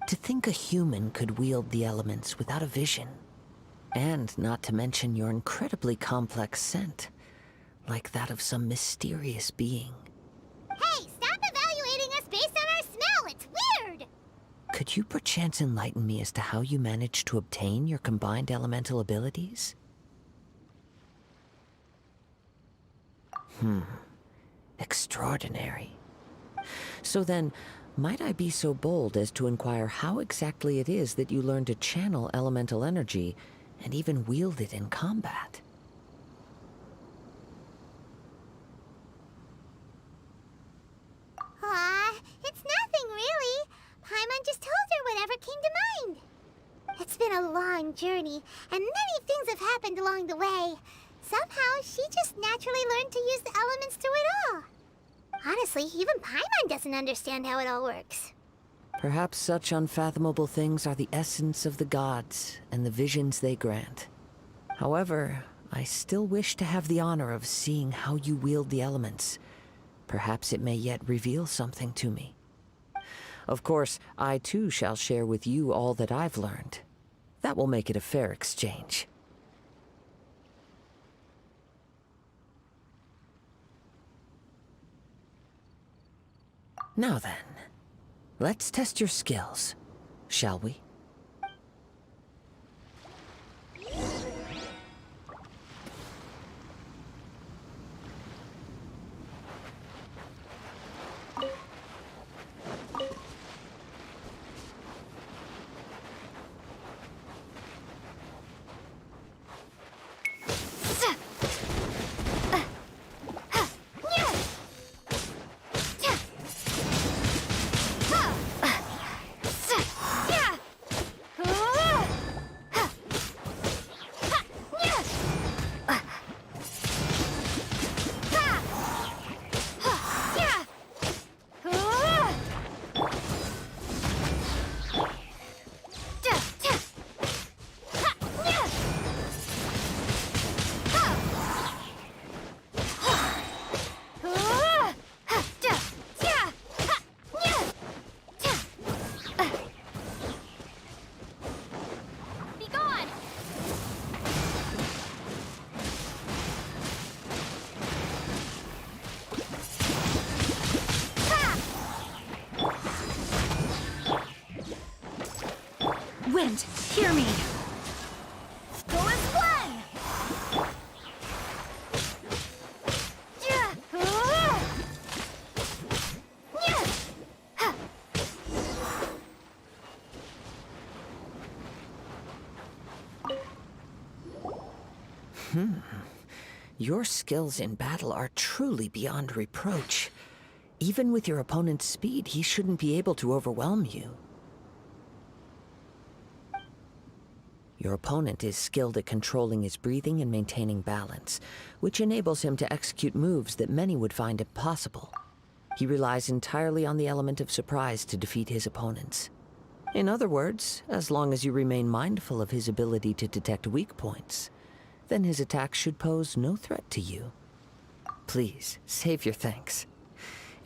To think a human could wield the elements without a vision. And not to mention your incredibly complex scent, like that of some mysterious being. Hey, stop evaluating us based on our smell! It's weird! Could you perchance enlighten me as to how you managed to obtain your combined elemental abilities? Extraordinary. So then, might I be so bold as to inquire how exactly it is that you learned to channel elemental energy and even wield it in combat? It's nothing really. Paimon just told her whatever came to mind. It's been a long journey, and many things have happened along the way. Somehow, she just naturally learned to use the elements through it all. Honestly, even Paimon doesn't understand how it all works. Perhaps such unfathomable things are the essence of the gods and the visions they grant. However, I still wish to have the honor of seeing how you wield the elements. Perhaps it may yet reveal something to me. Of course, I too shall share with you all that I've learned. That will make it a fair exchange. Now then, let's test your skills, shall we? Wind, hear me! Go as one! Your skills in battle are truly beyond reproach. Even with your opponent's speed, he shouldn't be able to overwhelm you. Your opponent is skilled at controlling his breathing and maintaining balance, which enables him to execute moves that many would find impossible. He relies entirely on the element of surprise to defeat his opponents. In other words, as long as you remain mindful of his ability to detect weak points, then his attacks should pose no threat to you. Please, save your thanks.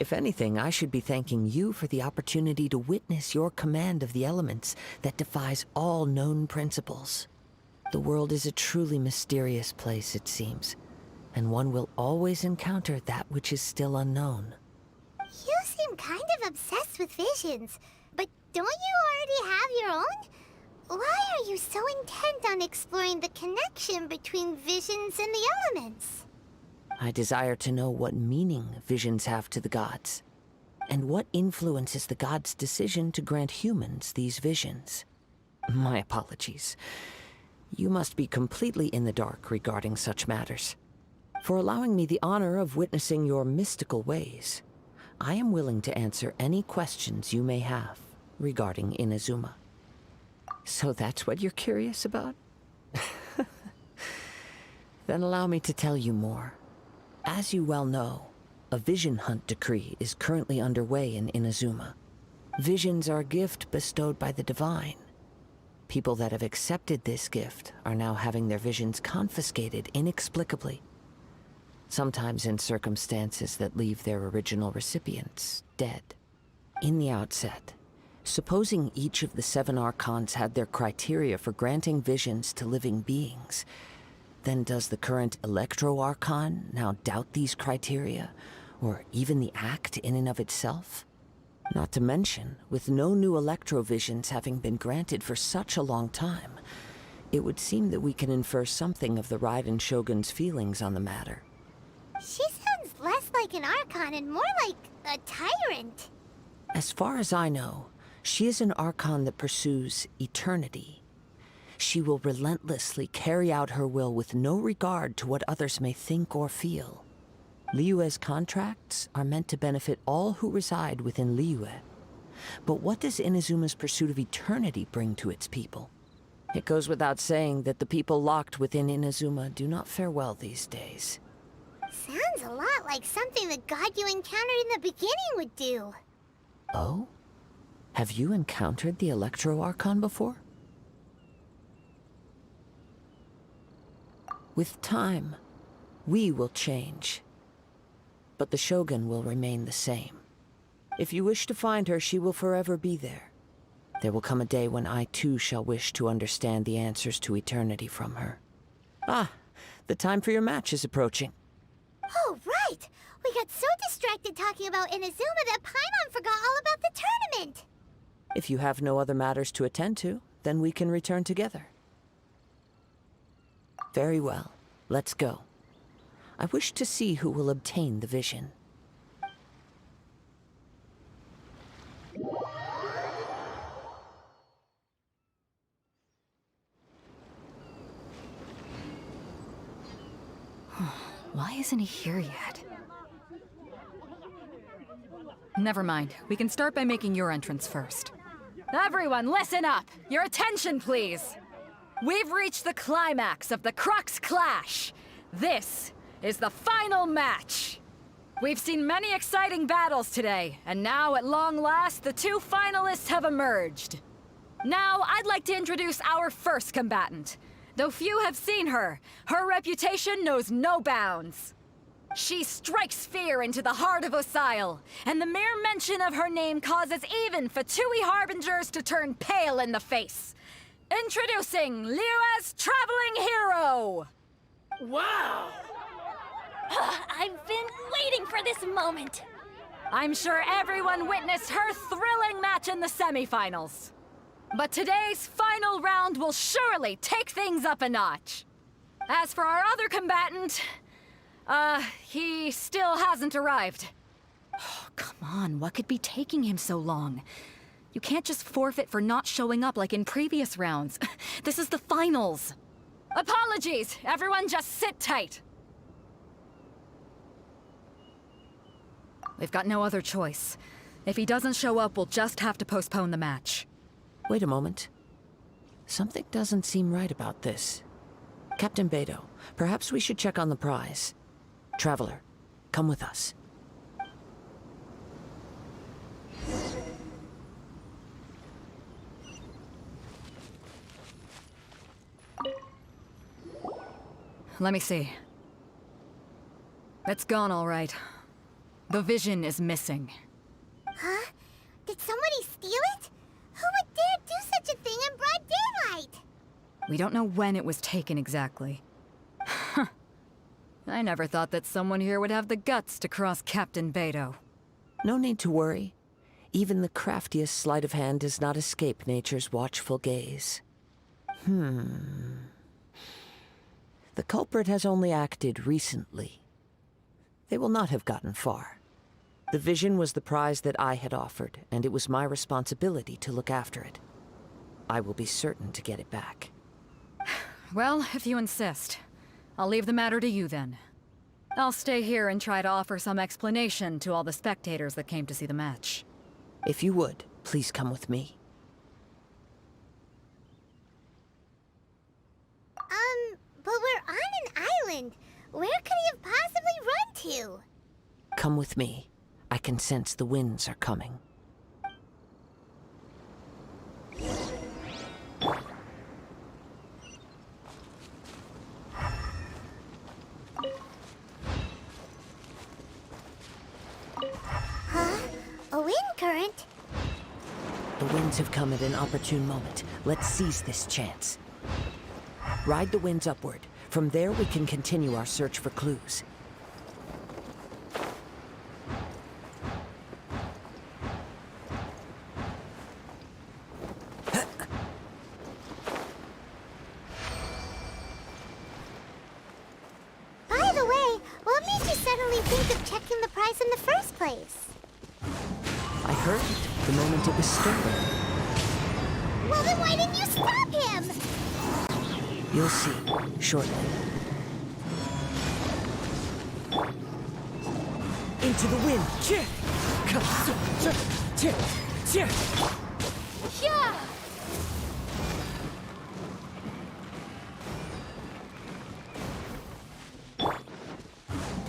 If anything, I should be thanking you for the opportunity to witness your command of the elements that defies all known principles. The world is a truly mysterious place, it seems, and one will always encounter that which is still unknown. You seem kind of obsessed with visions, but don't you already have your own? Why are you so intent on exploring the connection between visions and the elements? I desire to know what meaning visions have to the gods, and what influences the gods' decision to grant humans these visions. My apologies. You must be completely in the dark regarding such matters. For allowing me the honor of witnessing your mystical ways, I am willing to answer any questions you may have regarding Inazuma. So that's what you're curious about? Then allow me to tell you more. As you well know, a vision hunt decree is currently underway in Inazuma. Visions are a gift bestowed by the divine. People that have accepted this gift are now having their visions confiscated inexplicably, sometimes in circumstances that leave their original recipients dead. In the outset, supposing each of the 7 archons had their criteria for granting visions to living beings, then does the current Electro-Archon now doubt these criteria, or even the act in and of itself? Not to mention, with no new Electro-Visions having been granted for such a long time, it would seem that we can infer something of the Raiden Shogun's feelings on the matter. She sounds less like an Archon and more like a tyrant. As far as I know, she is an Archon that pursues eternity. She will relentlessly carry out her will with no regard to what others may think or feel. Liyue's contracts are meant to benefit all who reside within Liyue. But what does Inazuma's pursuit of eternity bring to its people? It goes without saying that the people locked within Inazuma do not fare well these days. Sounds a lot like something the god you encountered in the beginning would do. Oh? Have you encountered the Electro-Archon before? With time, we will change. But the Shogun will remain the same. If you wish to find her, she will forever be there. There will come a day when I too shall wish to understand the answers to eternity from her. Ah, the time for your match is approaching. Oh, right! We got so distracted talking about Inazuma that Paimon forgot all about the tournament. If you have no other matters to attend to, then we can return together. Very well. Let's go. I wish to see who will obtain the vision. Why isn't he here yet? Never mind. We can start by making your entrance first. Everyone, listen up! Your attention, please! We've reached the climax of the Crux Clash! This is the final match! We've seen many exciting battles today, and now, at long last, the two finalists have emerged. Now, I'd like to introduce our first combatant. Though few have seen her, her reputation knows no bounds. She strikes fear into the heart of Osile, and the mere mention of her name causes even Fatui Harbingers to turn pale in the face. Introducing Liyue's Traveling Hero! Wow! I've been waiting for this moment. I'm sure everyone witnessed her thrilling match in the semifinals. But today's final round will surely take things up a notch. As for our other combatant, he still hasn't arrived. Oh, come on, what could be taking him so long? You can't just forfeit for not showing up like in previous rounds. This is the finals. Apologies, everyone just sit tight. We've got no other choice. If he doesn't show up, we'll just have to postpone the match. Wait a moment. Something doesn't seem right about this. Captain Beidou, perhaps we should check on the prize. Traveler, come with us. Let me see. It's gone all right. The vision is missing. Huh? Did somebody steal it? Who would dare do such a thing in broad daylight? We don't know when it was taken exactly. I never thought that someone here would have the guts to cross Captain Beidou. No need to worry. Even the craftiest sleight of hand does not escape nature's watchful gaze. The culprit has only acted recently. They will not have gotten far. The vision was the prize that I had offered, and it was my responsibility to look after it. I will be certain to get it back. Well, if you insist. I'll leave the matter to you then. I'll stay here and try to offer some explanation to all the spectators that came to see the match. If you would, please come with me. But we're on an island. Where could he have possibly run to? Come with me. I can sense the winds are coming. Huh? A wind current? The winds have come at an opportune moment. Let's seize this chance. Ride the winds upward. From there, we can continue our search for clues. By the way, what made you suddenly think of checking the prize in the first place? I heard it the moment it was stolen. Well, then why didn't you stop him? You'll see, shortly. Into the wind! Yeah!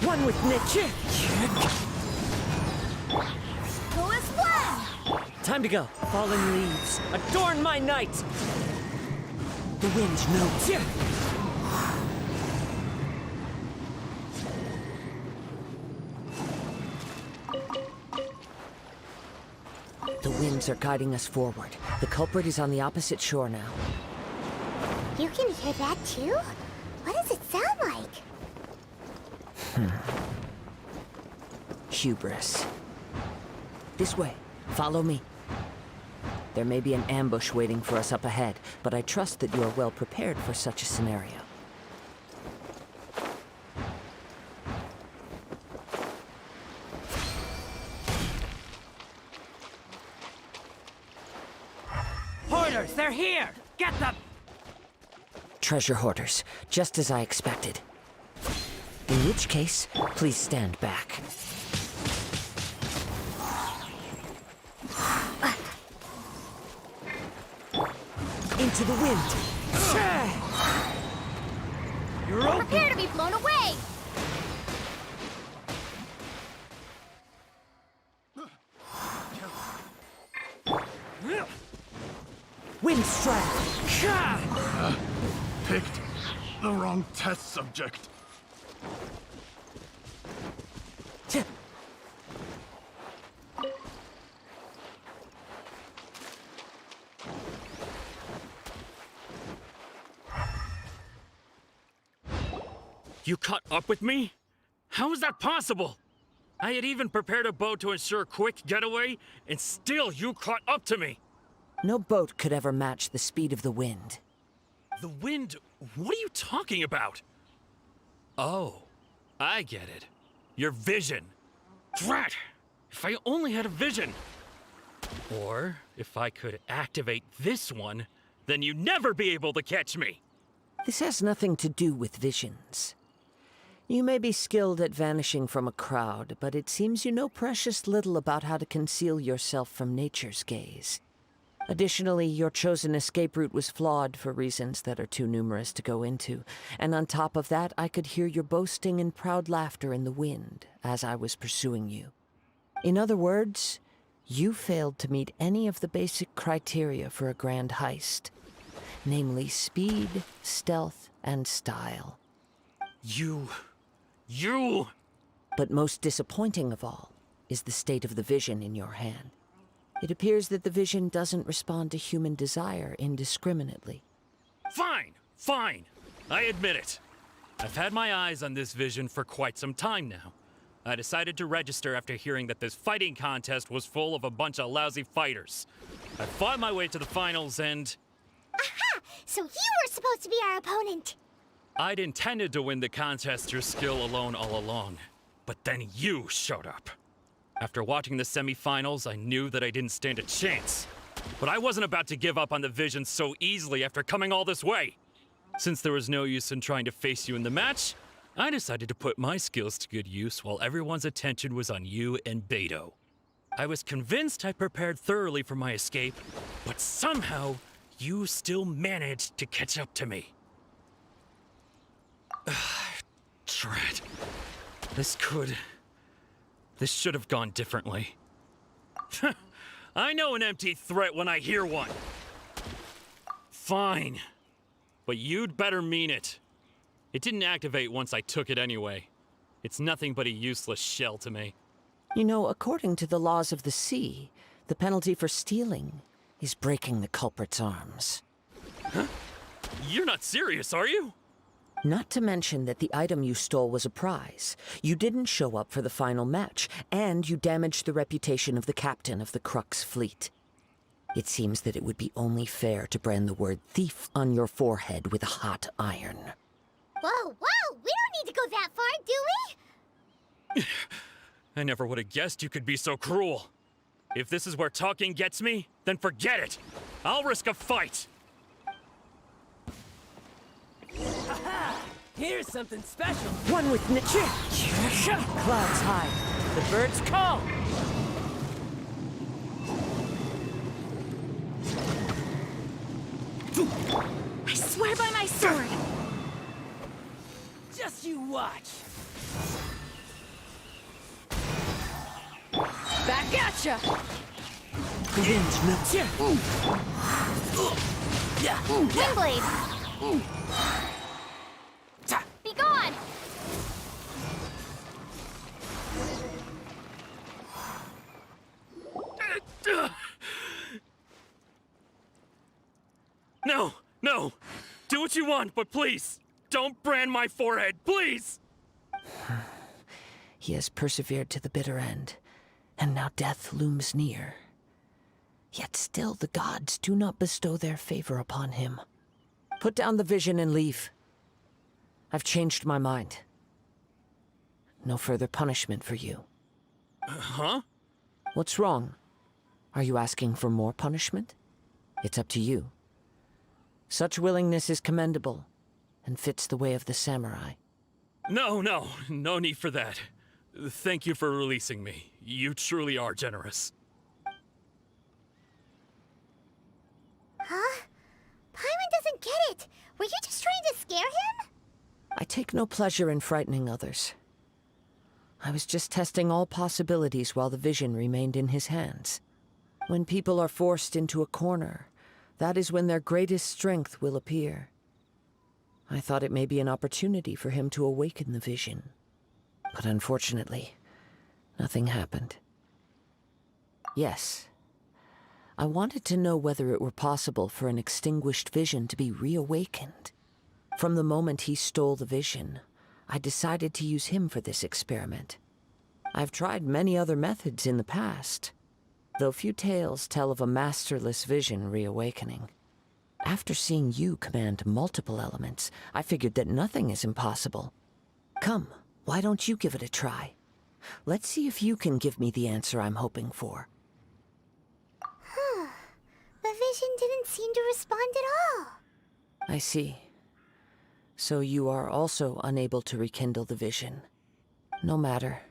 One with Nick! Who is one? Time to go. Fallen leaves, adorn my night! The wind knows. The winds are guiding us forward. The culprit is on the opposite shore now. You can hear that too? What does it sound like? hubris. This way. Follow me. There may be an ambush waiting for us up ahead, but I trust that you are well prepared for such a scenario. Hoarders, they're here! Get them! Treasure hoarders, just as I expected. In which case, please stand back. Into the wind! You're open! Prepare to be blown away! Wind strike! Picked the wrong test subject. You caught up with me? How is that possible? I had even prepared a boat to ensure a quick getaway, and still you caught up to me! No boat could ever match the speed of the wind. The wind? What are you talking about? Oh, I get it. Your vision. Drat! If I only had a vision! Or, if I could activate this one, then you'd never be able to catch me! This has nothing to do with visions. You may be skilled at vanishing from a crowd, but it seems you know precious little about how to conceal yourself from nature's gaze. Additionally, your chosen escape route was flawed for reasons that are too numerous to go into, and on top of that, I could hear your boasting and proud laughter in the wind as I was pursuing you. In other words, you failed to meet any of the basic criteria for a grand heist, namely speed, stealth, and style. You... But most disappointing of all is the state of the vision in your hand. It appears that the vision doesn't respond to human desire indiscriminately. Fine. I admit it. I've had my eyes on this vision for quite some time now. I decided to register after hearing that this fighting contest was full of a bunch of lousy fighters. I fought my way to the finals and... Aha! So you were supposed to be our opponent! I'd intended to win the contest through skill alone all along. But then you showed up. After watching the semifinals, I knew that I didn't stand a chance. But I wasn't about to give up on the vision so easily after coming all this way. Since there was no use in trying to face you in the match, I decided to put my skills to good use while everyone's attention was on you and Beto. I was convinced I prepared thoroughly for my escape, but somehow you still managed to catch up to me. Drat. This should have gone differently. I know an empty threat when I hear one. Fine. But you'd better mean it. It didn't activate once I took it anyway. It's nothing but a useless shell to me. You know, according to the laws of the sea, the penalty for stealing is breaking the culprit's arms. Huh? You're not serious, are you? Not to mention that the item you stole was a prize. You didn't show up for the final match, and you damaged the reputation of the captain of the Crux fleet. It seems that it would be only fair to brand the word thief on your forehead with a hot iron. Whoa! We don't need to go that far, do we? I never would have guessed you could be so cruel. If this is where talking gets me, then forget it. I'll risk a fight. Aha! Here's something special! One with nature! Clouds high. The birds call! I swear by my sword! Just you watch! Back at ya! The wind's melting. Windblade! Be gone! No! Do what you want, but please, don't brand my forehead, please! He has persevered to the bitter end, and now death looms near. Yet still the gods do not bestow their favor upon him. Put down the vision and leave. I've changed my mind. No further punishment for you. Huh? What's wrong? Are you asking for more punishment? It's up to you. Such willingness is commendable, and fits the way of the samurai. No need for that. Thank you for releasing me. You truly are generous. Huh? Paimon doesn't get it. Were you just trying to scare him? I take no pleasure in frightening others. I was just testing all possibilities while the vision remained in his hands. When people are forced into a corner, that is when their greatest strength will appear. I thought it may be an opportunity for him to awaken the vision. But unfortunately, nothing happened. Yes, I wanted to know whether it were possible for an extinguished vision to be reawakened. From the moment he stole the vision, I decided to use him for this experiment. I've tried many other methods in the past, though few tales tell of a masterless vision reawakening. After seeing you command multiple elements, I figured that nothing is impossible. Come, why don't you give it a try? Let's see if you can give me the answer I'm hoping for. The vision didn't seem to respond at all. I see. So you are also unable to rekindle the vision. No matter.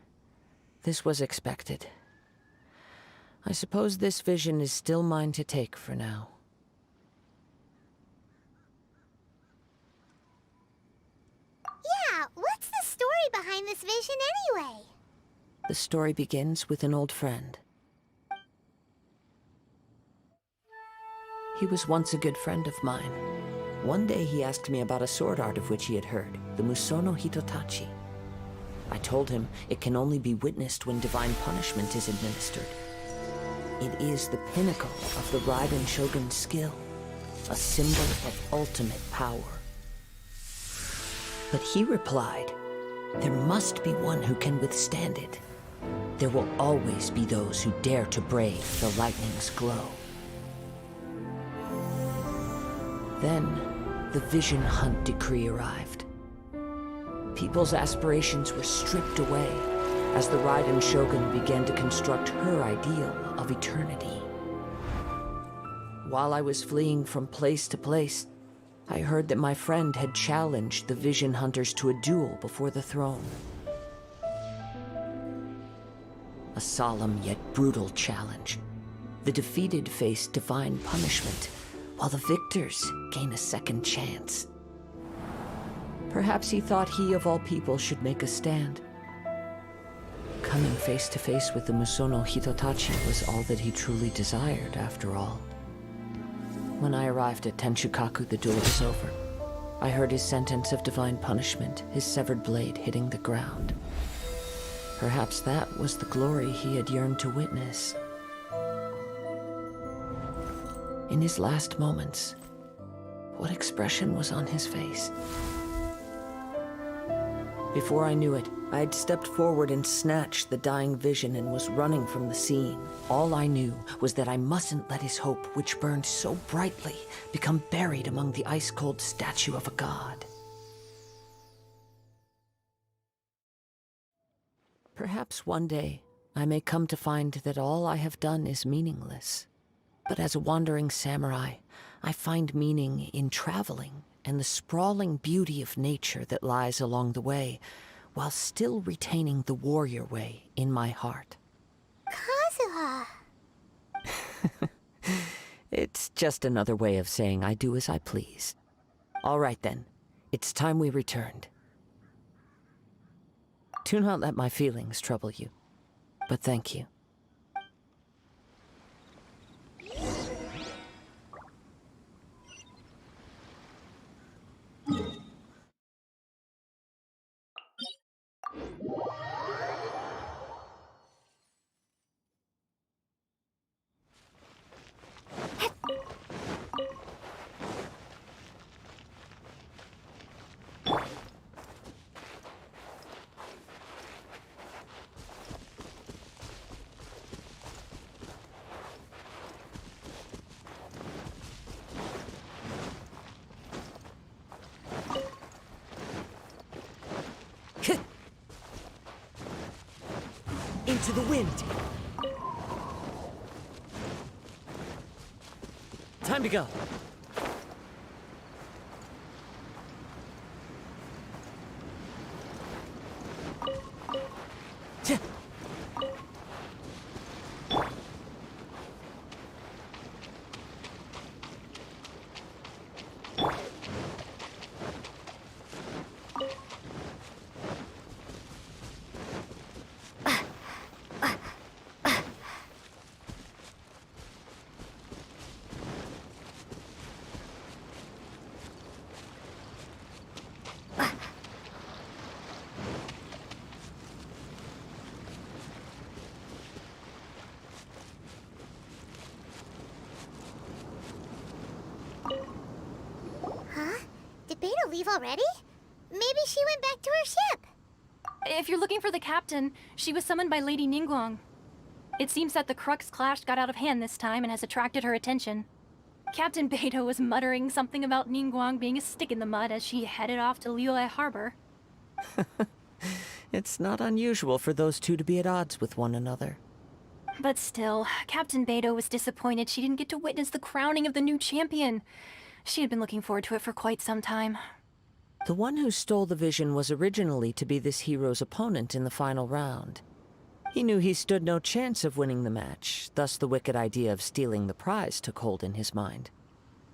This was expected. I suppose this vision is still mine to take for now. Yeah, what's the story behind this vision anyway? The story begins with an old friend. He was once a good friend of mine. One day he asked me about a sword art of which he had heard, the Musono Hitotachi. I told him it can only be witnessed when divine punishment is administered. It is the pinnacle of the Raiden Shogun's skill, a symbol of ultimate power. But he replied, there must be one who can withstand it. There will always be those who dare to brave the lightning's glow. Then, the Vision Hunt decree arrived. People's aspirations were stripped away as the Raiden Shogun began to construct her ideal of eternity. While I was fleeing from place to place, I heard that my friend had challenged the Vision Hunters to a duel before the throne. A solemn yet brutal challenge. The defeated face divine punishment, while the victors gain a second chance. Perhaps he thought he of all people should make a stand. Coming face to face with the Musono Hitotachi was all that he truly desired, after all. When I arrived at Tenshukaku, the duel was over. I heard his sentence of divine punishment, his severed blade hitting the ground. Perhaps that was the glory he had yearned to witness. In his last moments, what expression was on his face? Before I knew it, I had stepped forward and snatched the dying vision and was running from the scene. All I knew was that I mustn't let his hope, which burned so brightly, become buried among the ice-cold statue of a god. Perhaps one day, I may come to find that all I have done is meaningless. But as a wandering samurai, I find meaning in traveling and the sprawling beauty of nature that lies along the way, while still retaining the warrior way in my heart. Kazuha! It's just another way of saying I do as I please. All right then, it's time we returned. Do not let my feelings trouble you, but thank you. Into the wind. Time to go. Did Beta leave already? Maybe she went back to her ship. If you're looking for the captain, she was summoned by Lady Ningguang. It seems that the Crux clash got out of hand this time and has attracted her attention. Captain Beidou was muttering something about Ningguang being a stick in the mud as she headed off to Liyue Harbor. It's not unusual for those two to be at odds with one another. But still, Captain Beidou was disappointed she didn't get to witness the crowning of the new champion. She had been looking forward to it for quite some time. The one who stole the vision was originally to be this hero's opponent in the final round. He knew he stood no chance of winning the match, thus the wicked idea of stealing the prize took hold in his mind.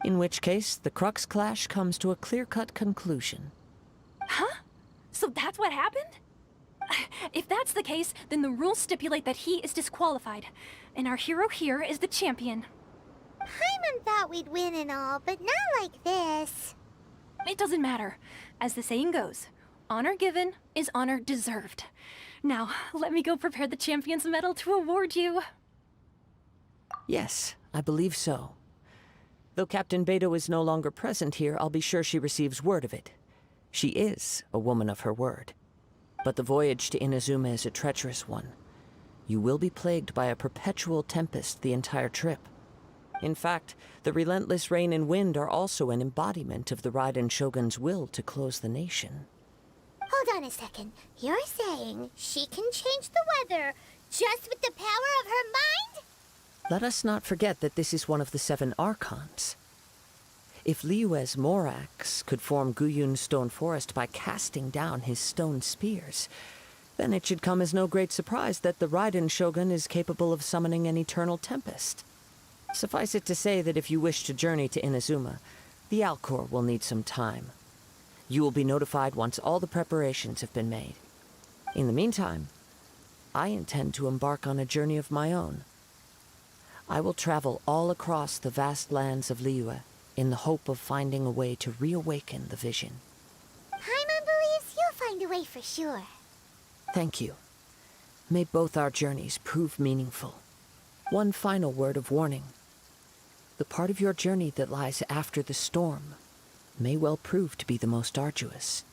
In which case, the Crux clash comes to a clear-cut conclusion. Huh? So that's what happened? If that's the case, then the rules stipulate that he is disqualified, and our hero here is the champion. Paimon thought we'd win and all, but not like this. It doesn't matter. As the saying goes, honor given is honor deserved. Now, let me go prepare the champion's medal to award you. Yes, I believe so. Though Captain Beidou is no longer present here, I'll be sure she receives word of it. She is a woman of her word. But the voyage to Inazuma is a treacherous one. You will be plagued by a perpetual tempest the entire trip. In fact, the relentless rain and wind are also an embodiment of the Raiden Shogun's will to close the nation. Hold on a second. You're saying she can change the weather just with the power of her mind? Let us not forget that this is one of the 7 Archons. If Liyue's Morax could form Guyun's stone forest by casting down his stone spears, then it should come as no great surprise that the Raiden Shogun is capable of summoning an eternal tempest. Suffice it to say that if you wish to journey to Inazuma, the Alcor will need some time. You will be notified once all the preparations have been made. In the meantime, I intend to embark on a journey of my own. I will travel all across the vast lands of Liyue in the hope of finding a way to reawaken the vision. Paimon believes you'll find a way for sure. Thank you. May both our journeys prove meaningful. One final word of warning. The part of your journey that lies after the storm may well prove to be the most arduous.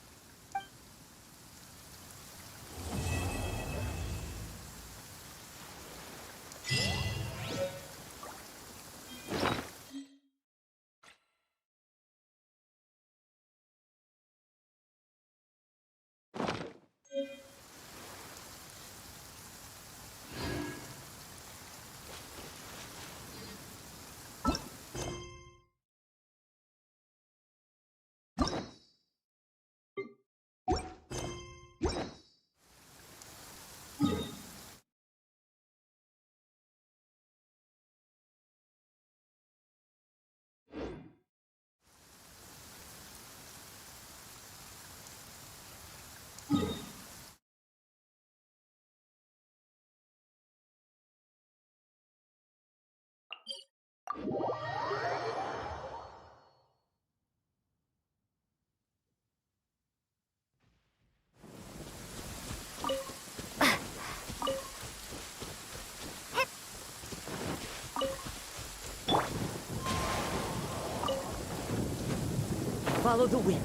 Follow the wind.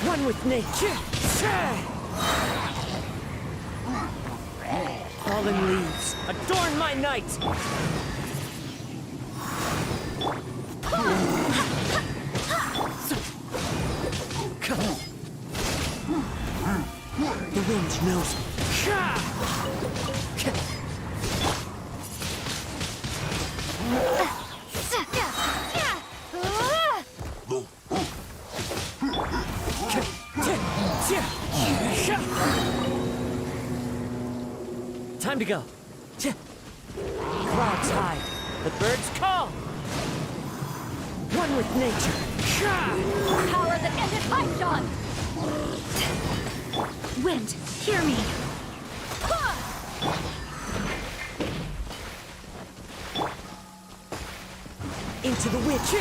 One with nature. Fallen leaves, adorn my night! The wind knows me. Time to go. Clouds hide. The birds call. One with nature. Power that ended Python! Wind, hear me! Into the witch.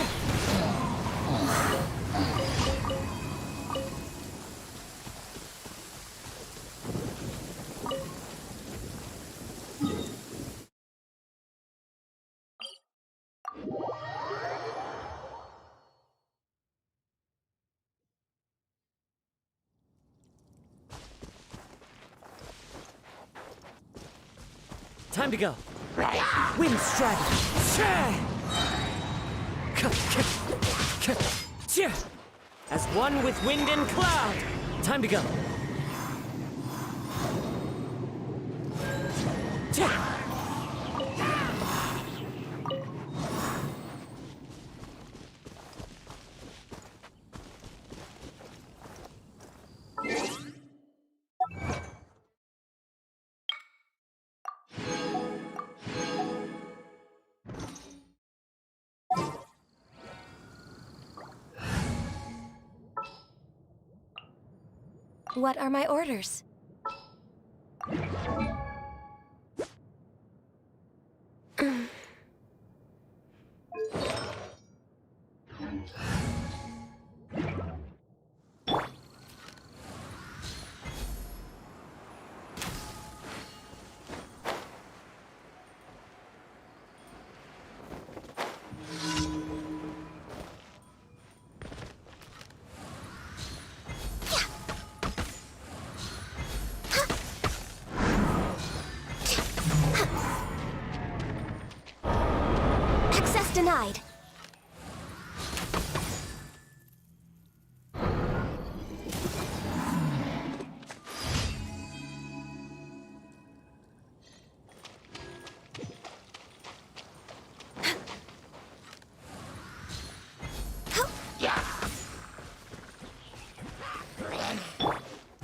Time to go. Wind strategy. As one with wind and cloud. Time to go. What are my orders? Denied.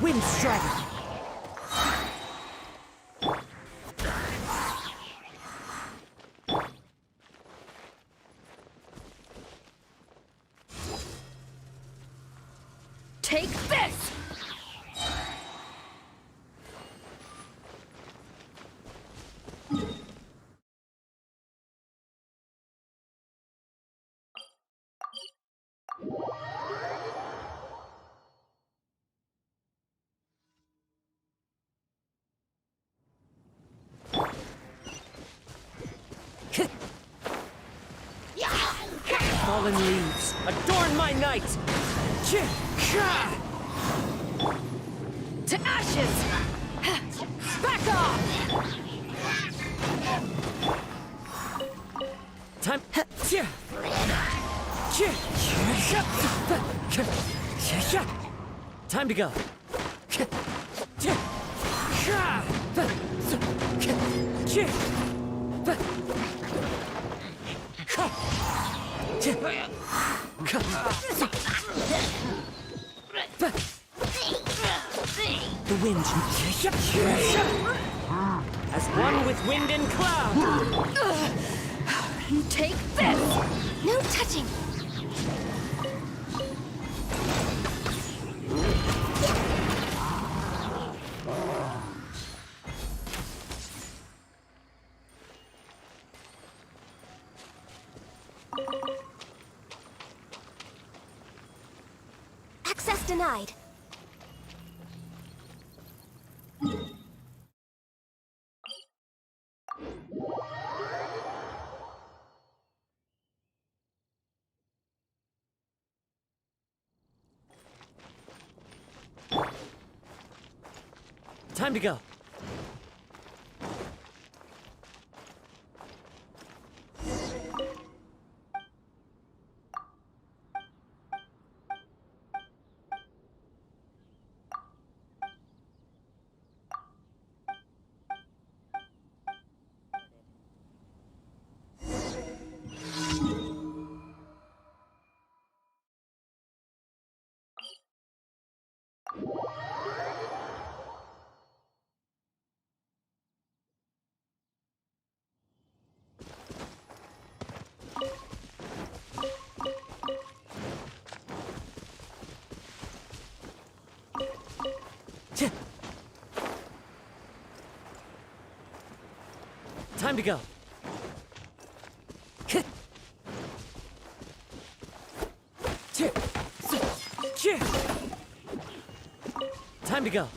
Wind strategy. Take this! Fallen leaves, adorn my night! To ashes! Back off! Time. Time to go. The wind. As one with wind and cloud. Take this! No touching! Access denied. Time to go. Time to go. Time to go.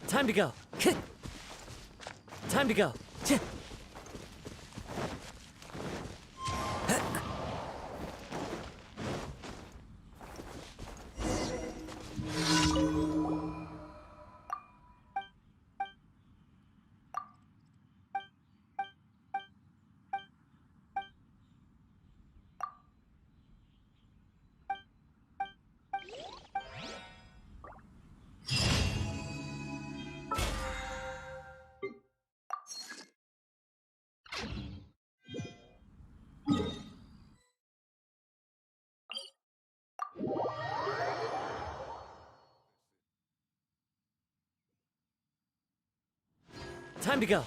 Time to go. Time to go. Time to go.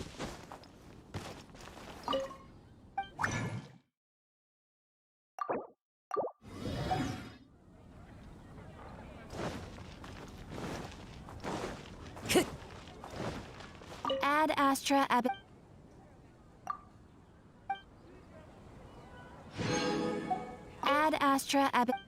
Ad Astra Ab. Ad Astra Ab.